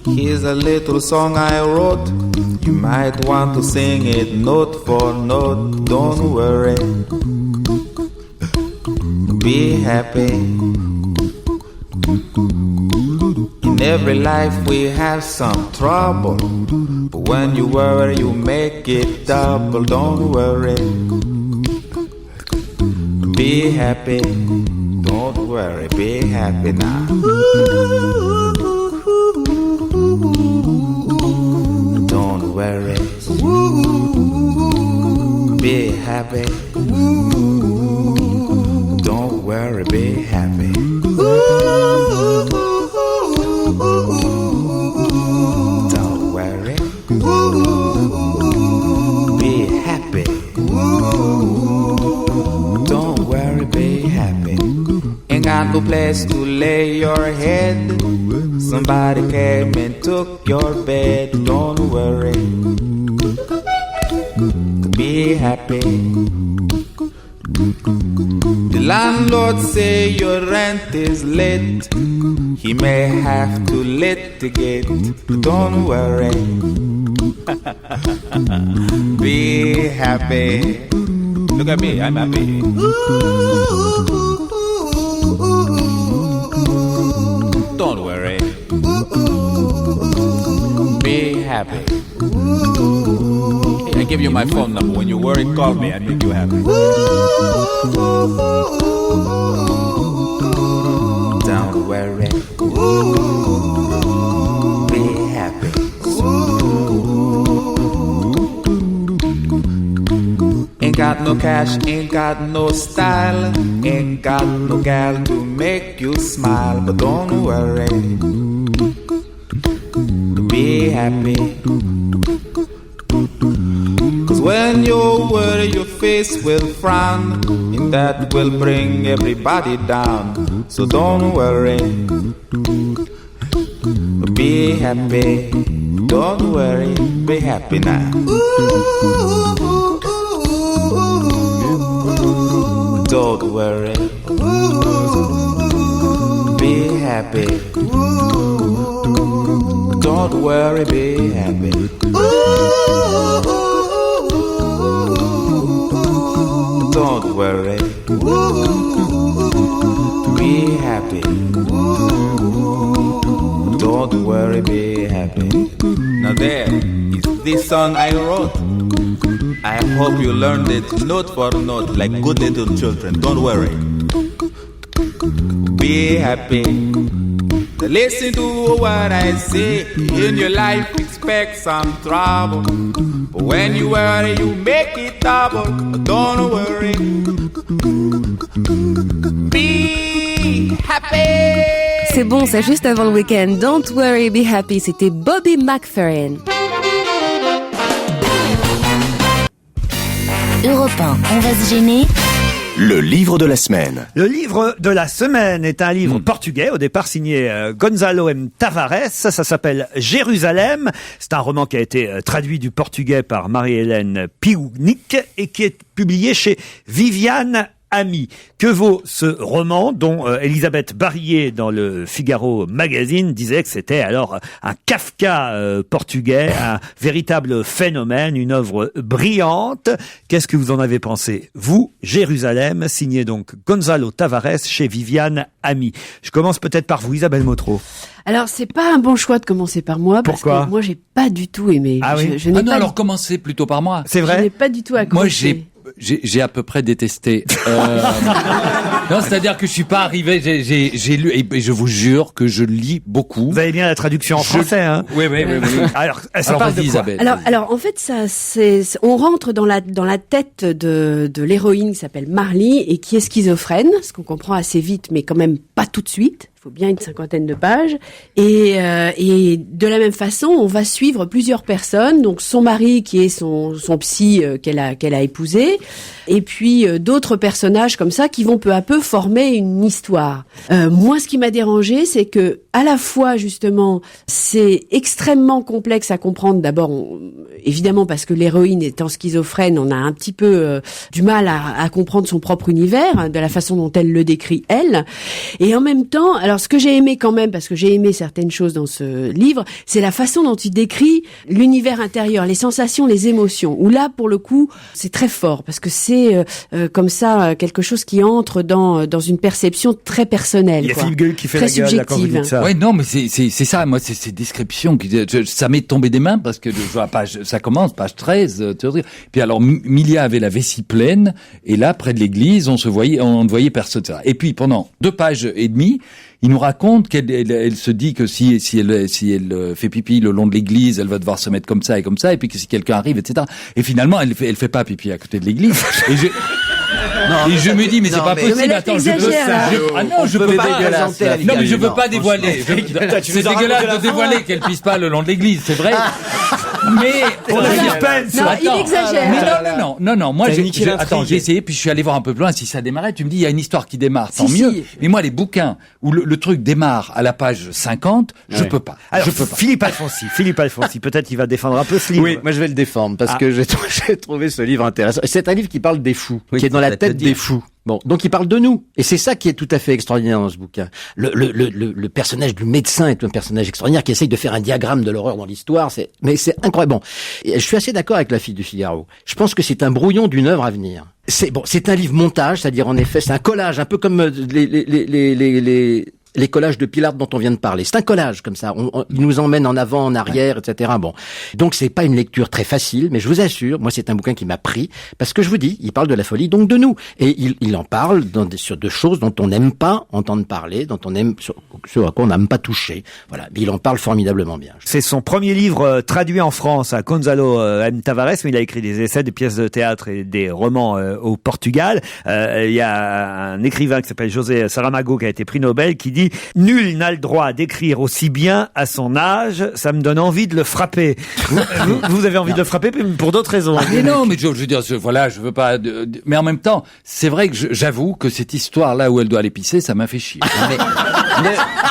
Here's a little song I wrote. You might want to sing it note for note. Don't worry, be happy. In every life we have some trouble, but when you worry you make it double. Don't worry, be happy. Don't worry, be happy now. Don't worry, be happy. Don't worry, be happy. Don't worry, be happy. Don't worry, be happy. Ain't got no place to lay your head. Somebody came and took your bed. Don't worry, be happy. The landlord say your rent is late. He may have to litigate. Don't worry, be happy. Look at me, I'm happy. Don't worry, be happy. I give you my phone number. When you worry, call me. I make you happy. Don't worry, be happy. Ain't got no cash, ain't got no style, ain't got no gal to make you smile. But don't worry, be happy. Cause when you worry, your face will frown, and that will bring everybody down. So don't worry, be happy. Don't worry, be happy now. Don't worry, be happy. Don't worry, be happy. Don't worry, be happy. Don't worry, be happy. Now there is this song I wrote. I hope you learned it note for note like good little children. Don't worry, be happy. Now listen to what I say. In your life expect some trouble, but when you worry you make it double. Don't worry, be happy. C'est bon, c'est juste avant le week-end. Don't worry, be happy. C'était Bobby McFerrin. Europe 1, on va se gêner. Le livre de la semaine. Le livre de la semaine est un livre portugais, au départ signé Gonzalo M. Tavares. Ça s'appelle Jérusalem. C'est un roman qui a été traduit du portugais par Marie-Hélène Piwnik et qui est publié chez Viviane Ami. Que vaut ce roman dont Elisabeth Barillet dans le Figaro Magazine disait que c'était alors un Kafka portugais, un véritable phénomène, une œuvre brillante. Qu'est-ce que vous en avez pensé, vous? Jérusalem, signé donc Gonzalo Tavares chez Viviane Ami. Je commence peut-être par vous, Isabelle Motro. Alors, c'est pas un bon choix de commencer par moi. Pourquoi? Parce que moi, j'ai pas du tout aimé. Ah oui? Je n'ai pas alors commencez plutôt par moi. C'est vrai? Je n'ai pas du tout accroché. Moi, j'ai à peu près détesté. Non, c'est-à-dire que je suis pas arrivé. J'ai lu et je vous jure que je lis beaucoup. Vous avez bien la traduction en français, hein? Oui. Alors, ça parle de quoi? Isabelle. Alors, en fait, on rentre dans la tête de l'héroïne qui s'appelle Marley et qui est schizophrène, ce qu'on comprend assez vite, mais quand même pas tout de suite. Il faut bien une 50aine de pages. Et de la même façon, on va suivre plusieurs personnes. Donc son mari qui est son psy qu'elle a épousé, et puis d'autres personnages comme ça qui vont peu à peu former une histoire. Moi, ce qui m'a dérangé, c'est que à la fois justement, c'est extrêmement complexe à comprendre. D'abord, évidemment parce que l'héroïne étant schizophrène, on a un petit peu du mal à comprendre son propre univers de la façon dont elle le décrit elle. Et en même temps, alors ce que j'ai aimé quand même, parce que j'ai aimé certaines choses dans ce livre, c'est la façon dont il décrit l'univers intérieur, les sensations, les émotions. Où là, pour le coup, c'est très fort parce que c'est comme ça quelque chose qui entre dans une perception très personnelle. Il y a Philippe Gueule qui fait très la gueule là, quand vous dites ça. Ouais, non, mais c'est ça. Moi, c'est ces descriptions ça m'est tombé des mains parce que je vois ça commence page 13. Puis alors Milia avait la vessie pleine et là près de l'église, on ne voyait personne. Et puis pendant 2 pages et demie, il nous raconte qu'elle se dit que si elle fait pipi le long de l'église, elle va devoir se mettre comme ça, et puis que si quelqu'un arrive, etc. Et finalement, elle fait pas pipi à côté de l'église. Et je me dis, mais c'est pas possible. mais là, Attends, t'exagères, là. je peux pas. Non, mais je veux pas dévoiler. Tu C'est nous en dégueulasse racontes de dévoiler qu'elle pisse pas le long de l'église, c'est vrai. Mais On a suspense. Non, il Attends. exagère. Mais non. Moi, T'as niqué l'intrigue. attends, j'ai essayé, puis je suis allé voir un peu plus loin. Si ça démarrait, tu me dis, il y a une histoire qui démarre, tant Si, mieux. si. Mais moi, les bouquins où le truc démarre à la page 50, je peux pas. Alors, Je peux pas. Philippe Alfonsi, peut-être il va défendre un peu ce livre. Oui, moi je vais le défendre parce que j'ai trouvé ce livre intéressant. C'est un livre qui parle des fous, qui est dans la tête des fous. Bon, donc il parle de nous, et c'est ça qui est tout à fait extraordinaire dans ce bouquin. Le personnage du médecin est un personnage extraordinaire qui essaye de faire un diagramme de l'horreur dans l'histoire. Mais c'est incroyable. Bon, et je suis assez d'accord avec La Fille du Figaro. Je pense que c'est un brouillon d'une œuvre à venir. C'est un livre montage, c'est-à-dire en effet, c'est un collage, un peu comme les collages de Pilar dont on vient de parler. C'est un collage comme ça. Il nous emmène en avant, en arrière, etc. Bon. Donc c'est pas une lecture très facile, mais je vous assure, moi c'est un bouquin qui m'a pris parce que je vous dis, il parle de la folie, donc de nous. Et il en parle sur de choses dont on n'aime pas entendre parler, dont on aime, sur à quoi on n'aime pas toucher. Voilà. Mais il en parle formidablement bien. C'est son premier livre traduit en France à Gonzalo M. Tavares, mais il a écrit des essais, des pièces de théâtre et des romans au Portugal. Il y a un écrivain qui s'appelle José Saramago qui a été prix Nobel qui dit « Nul n'a le droit d'écrire aussi bien à son âge, ça me donne envie de le frapper. » Vous avez envie de le frapper pour d'autres raisons. Mais non, mais je veux dire, voilà, je veux pas. Mais en même temps, c'est vrai que j'avoue que cette histoire là où elle doit aller pisser, ça m'a fait chier.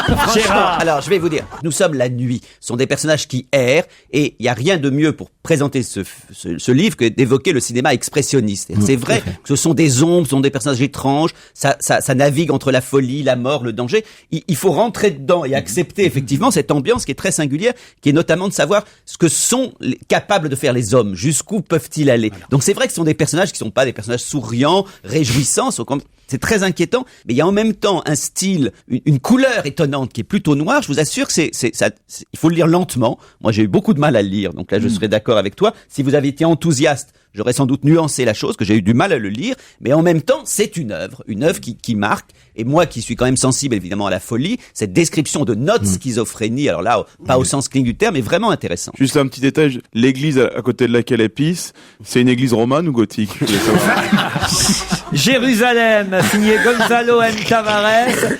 Franchement, alors je vais vous dire, nous sommes la nuit. Ce sont des personnages qui errent, et il n'y a rien de mieux pour présenter ce livre que d'évoquer le cinéma expressionniste. C'est vrai que ce sont des ombres, ce sont des personnages étranges, ça navigue entre la folie, la mort, le danger. Il faut rentrer dedans et accepter effectivement cette ambiance qui est très singulière, qui est notamment de savoir ce que sont capables de faire les hommes, jusqu'où peuvent-ils aller. Donc c'est vrai que ce sont des personnages qui ne sont pas des personnages souriants, réjouissants, c'est très inquiétant, mais il y a en même temps un style, une couleur étonnante qui est plutôt noire. Je vous assure que il faut le lire lentement. Moi, j'ai eu beaucoup de mal à le lire, donc là, je serais d'accord avec toi. Si vous avez été enthousiaste, j'aurais sans doute nuancé la chose, que j'ai eu du mal à le lire, mais en même temps, c'est une œuvre qui marque. Et moi, qui suis quand même sensible évidemment à la folie, cette description de notre schizophrénie, alors là, pas au sens clinique du terme, est vraiment intéressant. Juste un petit détail, l'église à côté de laquelle elle pisse, c'est une église romane ou gothique? Jérusalem, signé Gonzalo M. Tavares.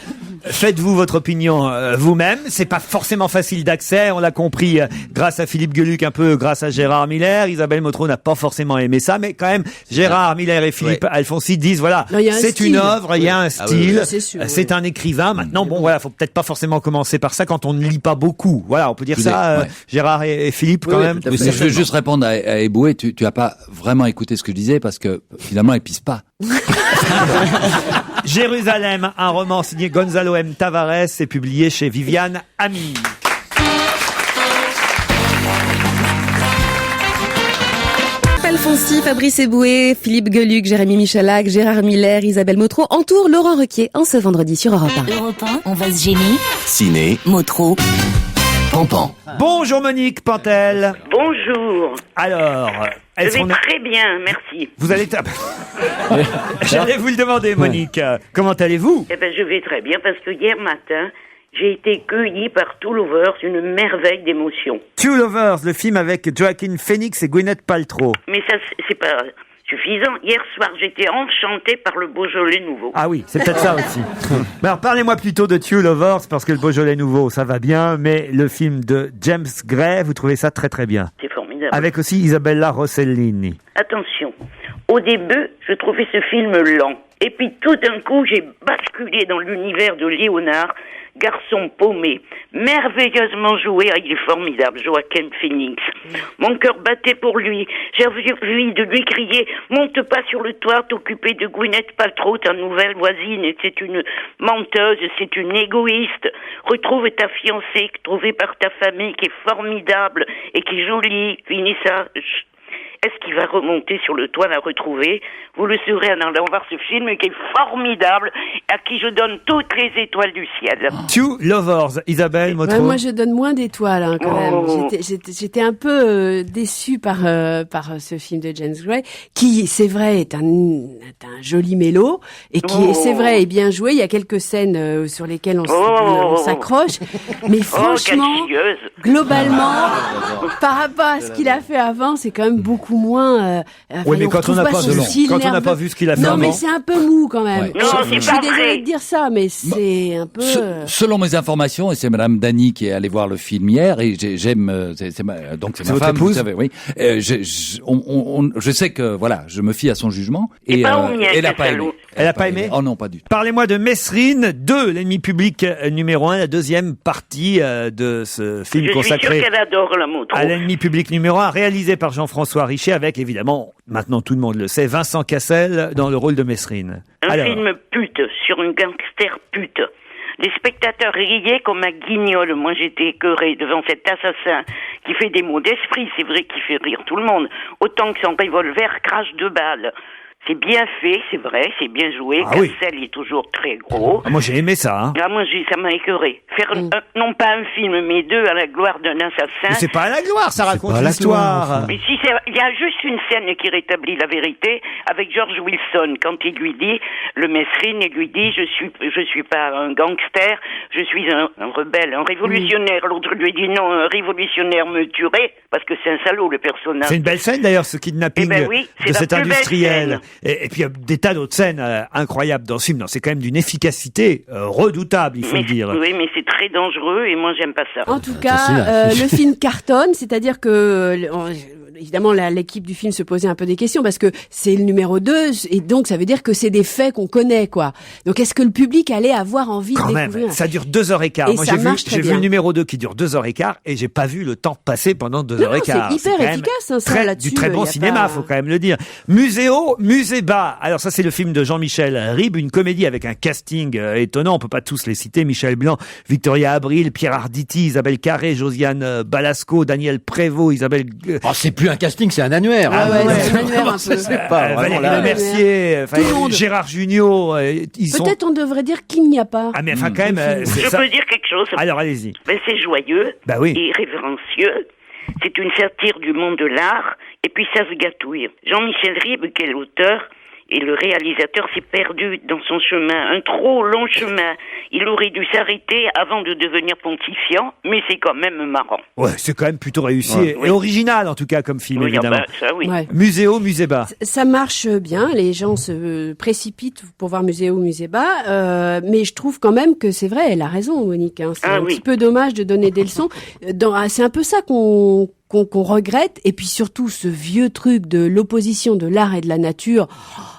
Faites-vous votre opinion vous-même. C'est pas forcément facile d'accès. On l'a compris grâce à Philippe Gueluc, un peu grâce à Gérard Miller. Isabelle Motro n'a pas forcément aimé ça, mais quand même, Gérard Miller et Philippe Alfonsi disent voilà, c'est une œuvre, il y a un style, c'est un écrivain. Maintenant, bon, voilà, faut peut-être pas forcément commencer par ça quand on ne lit pas beaucoup. Voilà, on peut dire ça, Gérard et Philippe quand même. Je veux juste répondre à Eboué. Tu as pas vraiment écouté ce que je disais parce que finalement, elle pisse pas. Jérusalem, un roman signé Gonzalo M. Tavares, est publié chez Viviane Ami. Alfonsi, Fabrice Eboué, Philippe Gueluc, Jérémy Michalak, Gérard Miller, Isabelle Motro entourent Laurent Ruquier en ce vendredi sur Europe 1. Europe 1, on va se gêner. Ciné. Motro. Pampan. Bonjour Monique Pantel. Bonjour. Alors, je vais très bien, merci. Vous allez J'allais vous le demander, Monique. Comment allez-vous? Eh ben, je vais très bien parce que hier matin, j'ai été cueillie par Two Lovers, une merveille d'émotion. Two Lovers, le film avec Joaquin Phoenix et Gwyneth Paltrow. Mais ça, c'est pas suffisant. Hier soir, j'étais enchantée par le Beaujolais nouveau. Ah oui, c'est peut-être ça aussi. Mais alors, parlez-moi plutôt de Two Lovers, parce que le Beaujolais nouveau, ça va bien, mais le film de James Gray, vous trouvez ça très très bien. C'est formidable. Avec aussi Isabella Rossellini. Attention, au début, je trouvais ce film lent. Et puis tout d'un coup, j'ai basculé dans l'univers de Léonard, garçon paumé, merveilleusement joué, il est formidable, Joaquin Phoenix. Mon cœur battait pour lui, j'ai envie de lui crier, monte pas sur le toit, t'occuper de Gwyneth Paltrow, ta nouvelle voisine, et c'est une menteuse, c'est une égoïste. Retrouve ta fiancée, trouvée par ta famille, qui est formidable, et qui est jolie, finis ça. Est-ce qu'il va remonter sur le toit, la retrouver? Vous le saurez en allant voir ce film qui est formidable, à qui je donne toutes les étoiles du ciel. Two Lovers, Isabelle Motro. Moi, je donne moins d'étoiles quand même. J'étais un peu déçue par ce film de James Gray, qui, c'est vrai, est un joli mélo, et qui, c'est vrai, est bien joué. Il y a quelques scènes sur lesquelles on s'accroche. Mais franchement, globalement, par rapport à ce qu'il a fait avant, c'est quand même beaucoup beaucoup moins. Oui, mais quand on n'a pas vu ce qu'il a fait Non, avant. mais c'est un peu mou quand même. Ouais. Non, c'est Je suis pas désolée vrai. de dire ça, mais c'est un peu. Selon mes informations, et c'est Madame Dany qui est allée voir le film hier, et j'aime, donc c'est ma votre femme, épouse vous savez, oui. Je sais que voilà, je me fie à son jugement. Et pas au mien, elle a pas aimé. salaud. Elle a pas aimé? Oh non, pas du tout. Parlez-moi de Mesrine 2, l'ennemi public numéro 1, la deuxième partie de ce film Je suis consacré sûre qu'elle adore la moto. à l'ennemi public numéro 1, réalisé par Jean-François Richet, avec évidemment, maintenant tout le monde le sait, Vincent Cassel dans le rôle de Mesrine. Un film pute, sur une gangster pute. Les spectateurs riaient comme à guignol. Moi, j'étais écœurée devant cet assassin qui fait des mots d'esprit. C'est vrai qu'il fait rire tout le monde. Autant que son revolver crache 2 balles. C'est bien fait, c'est vrai, c'est bien joué. Ah oui. Cassel est toujours très gros. Ah, moi j'ai aimé ça. Hein. Là, moi, ça m'a écœuré. Faire non pas un film, mais 2 à la gloire d'un assassin. Mais c'est pas à la gloire, ça raconte pas à la l'histoire. gloire, enfin. Mais si il y a juste une scène qui rétablit la vérité avec George Wilson quand il lui dit, le Mesrine, il lui dit je suis pas un gangster, je suis un rebelle, un révolutionnaire. L'autre lui dit non, un révolutionnaire me tuerait parce que c'est un salaud le personnage. C'est une belle scène d'ailleurs, ce kidnapping Eh ben oui, c'est de la cet plus belle industriel. scène. Et puis il y a des tas d'autres scènes incroyables dans ce film. Non, c'est quand même d'une efficacité redoutable, il faut le dire. Oui, mais c'est très dangereux et moi j'aime pas ça. En tout cas, le film cartonne, c'est-à-dire que évidemment l'équipe du film se posait un peu des questions parce que c'est le numéro 2 et donc ça veut dire que c'est des faits qu'on connaît quoi. Donc est-ce que le public allait avoir envie Quand de même, découvrir ça dure 2h15. Et Moi ça marche très j'ai vu bien. le numéro 2 qui dure 2h15 et j'ai pas vu le temps passer pendant 2h15. c'est hyper quand même efficace, hein, ça, très, là-dessus, du très bon y a cinéma, pas- faut quand même le dire. Musée haut, musée bas. Alors ça c'est le film de Jean-Michel Ribes, une comédie avec un casting étonnant, on peut pas tous les citer, Michel Blanc, Victoria Abril, Pierre Arditi, Isabelle Carré, Josiane Balasco, Daniel Prévost, Isabelle Oh, c'est plus un casting, c'est un annuaire. Ah ouais, ouais. c'est un annuaire un peu. Je sais pas, vraiment, Valérie là. Lemercier, enfin, Tout le monde. Gérard Junior, ils sont... Peut-être on devrait dire qu'il n'y a pas. Ah mais enfin quand même, c'est Je ça. peux dire quelque chose. Alors allez-y. Ben, c'est joyeux Bah oui. et révérencieux. C'est une satire du monde de l'art et puis ça se gâtouille. Jean-Michel Ribes, qui est l'auteur, et le réalisateur s'est perdu dans son chemin, un trop long chemin. Il aurait dû s'arrêter avant de devenir pontifiant, mais c'est quand même marrant. Ouais, c'est quand même plutôt réussi Ouais. et original en tout cas comme film Oui, évidemment. ah bah, ça oui. Ouais. Musée haut, musée bas. Ça marche bien, les gens se précipitent pour voir musée haut, musée bas, mais je trouve quand même que c'est vrai, elle a raison, Monique. Hein, c'est Ah un oui. petit peu dommage de donner des leçons. C'est un peu ça qu'on regrette, et puis surtout ce vieux truc de l'opposition de l'art et de la nature.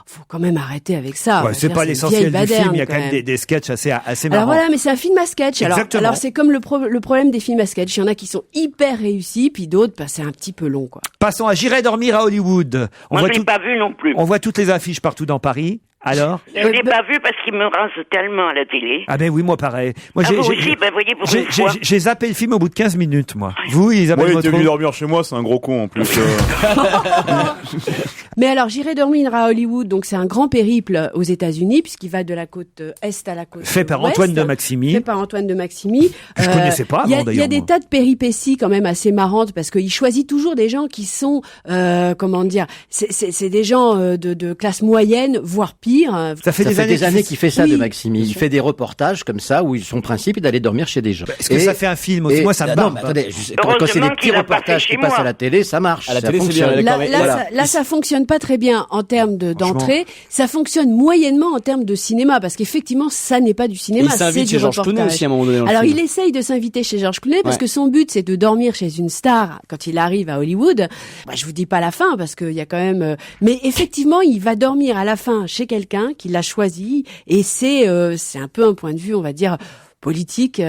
Faut quand même arrêter avec ça. Ouais, c'est pas une l'essentiel vieille du film, il y a baderne, quand même des sketchs assez marrants. Alors voilà, mais c'est un film à sketch. Exactement. Alors c'est comme le problème des films à sketch. Il y en a qui sont hyper réussis, puis d'autres, bah, c'est un petit peu long, quoi. Passons à J'irai dormir à Hollywood. Moi, je l'ai pas vu non plus. On voit toutes les affiches partout dans Paris. Alors Je l'ai pas vu parce qu'il me rase tellement à la télé. Ah ben oui, moi pareil. Moi, Ah, vous aussi, ben voyez, pour une fois. j'ai zappé le film au bout de 15 minutes, moi. Vous, Isabelle Moi, il était Motro venu dormir chez moi, c'est un gros con en plus. Mais alors, J'irai dormir à Hollywood, donc c'est un grand périple aux États-Unis, puisqu'il va de la côte est à la côte Fait par ouest. Antoine de Maximi. Fait par Antoine de Maximi. Je connaissais pas Il y a avant, d'ailleurs, des moi. tas de péripéties quand même assez marrantes, parce qu'il choisit toujours des gens qui sont, comment dire, c'est des gens de classe moyenne, voire pire. Ça fait Ça fait des années qu'il fait ça Oui, de Maximi. Il fait des reportages comme ça où son principe est d'aller dormir chez des gens. Est-ce que ça fait un film aussi? Moi, ça me Non, barbe. mais attendez, quand c'est des petits reportages qui passent à la télé, ça marche. À la ça télé, c'est fonctionne. bien, Là, ça fonctionne pas très bien en termes d'entrée. Ça fonctionne moyennement en termes de cinéma, parce qu'effectivement, ça n'est pas du cinéma, Il c'est s'invite du chez Georges reportage. Clooney aussi à un moment donné dans le Alors, film. il essaye de s'inviter chez Georges Clooney, parce Ouais. que son but, c'est de dormir chez une star quand il arrive à Hollywood. Bah, je vous dis pas la fin, parce qu'il y a quand même... Mais effectivement, il va dormir à la fin chez quelqu'un qui l'a choisi, et c'est un peu un point de vue, on va dire, politique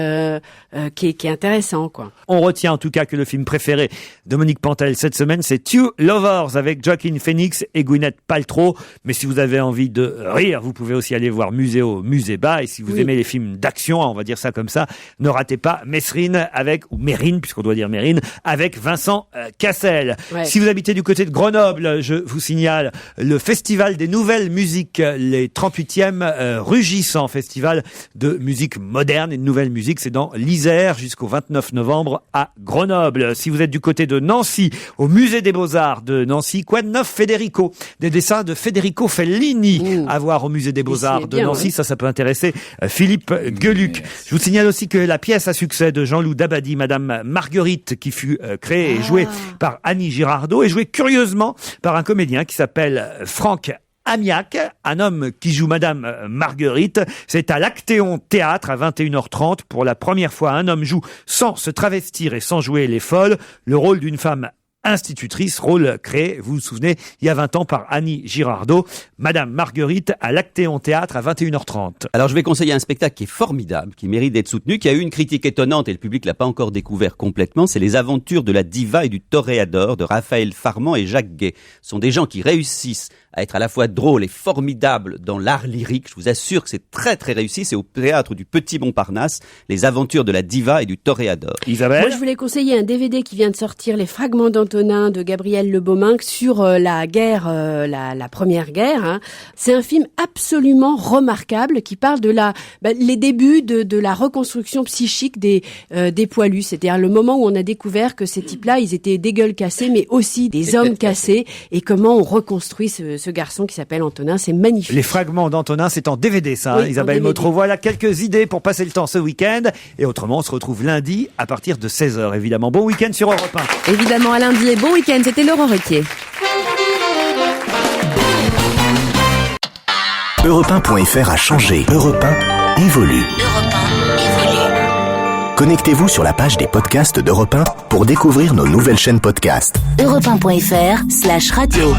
qui est intéressant, quoi. On retient en tout cas que le film préféré de Monique Pantel cette semaine, c'est Two Lovers avec Joaquin Phoenix et Gwyneth Paltrow. Mais si vous avez envie de rire, vous pouvez aussi aller voir Musée haut, musée bas. Et si vous aimez les films d'action, on va dire ça comme ça, ne ratez pas Mesrine ou Mérine, puisqu'on doit dire Mérine, avec Vincent Cassel. Ouais. Si vous habitez du côté de Grenoble, je vous signale le Festival des Nouvelles Musiques, les 38e Rugissants, festival de musique moderne. moderne et de nouvelle musique. C'est dans l'Isère jusqu'au 29 novembre à Grenoble. Si vous êtes du côté de Nancy, au musée des Beaux-Arts de Nancy, Quoi de neuf Federico? Des dessins de Federico Fellini à voir au musée des Beaux-Arts de Nancy. Ça peut intéresser Philippe Gueluc. Je vous signale aussi que la pièce à succès de Jean-Loup Dabadi, Madame Marguerite, qui fut créée et jouée par Annie Girardot, est jouée curieusement par un comédien qui s'appelle Franck Amiac, un homme qui joue Madame Marguerite. C'est à l'Actéon Théâtre à 21h30. Pour la première fois, un homme joue sans se travestir et sans jouer les folles le rôle d'une femme institutrice, rôle créé, vous vous souvenez, il y a 20 ans par Annie Girardot, Madame Marguerite à l'Actéon Théâtre à 21h30. Alors je vais conseiller un spectacle qui est formidable, qui mérite d'être soutenu, qui a eu une critique étonnante et le public l'a pas encore découvert complètement, c'est Les aventures de la diva et du toréador de Raphaël Farman et Jacques Gay. Ce sont des gens qui réussissent à être à la fois drôles et formidables dans l'art lyrique. Je vous assure que c'est très très réussi. C'est au théâtre du Petit Montparnasse, Les aventures de la diva et du toréador. Isabelle ? Moi, je voulais conseiller un DVD qui vient de sortir, Les fragments d'Antonin de Gabriel Le Beauminck sur la guerre, la première guerre. Hein. C'est un film absolument remarquable qui parle de les débuts de la reconstruction psychique des poilus. C'est-à-dire le moment où on a découvert que ces types-là, ils étaient des gueules cassées, mais aussi des hommes cassés, et comment on reconstruit ce garçon qui s'appelle Antonin. C'est magnifique. Les fragments d'Antonin, c'est en DVD ça, Oui, Isabelle en DVD. Motro. Voilà quelques idées pour passer le temps ce week-end. Et autrement, on se retrouve lundi à partir de 16h, évidemment. Bon week-end sur Europe 1. Évidemment, à lundi et bon week-end. C'était Laurent Ruquier. Europe1.fr a changé. Europe 1 évolue. Connectez-vous sur la page des podcasts d'Europe 1 pour découvrir nos nouvelles chaînes podcast. Europe1.fr/radio.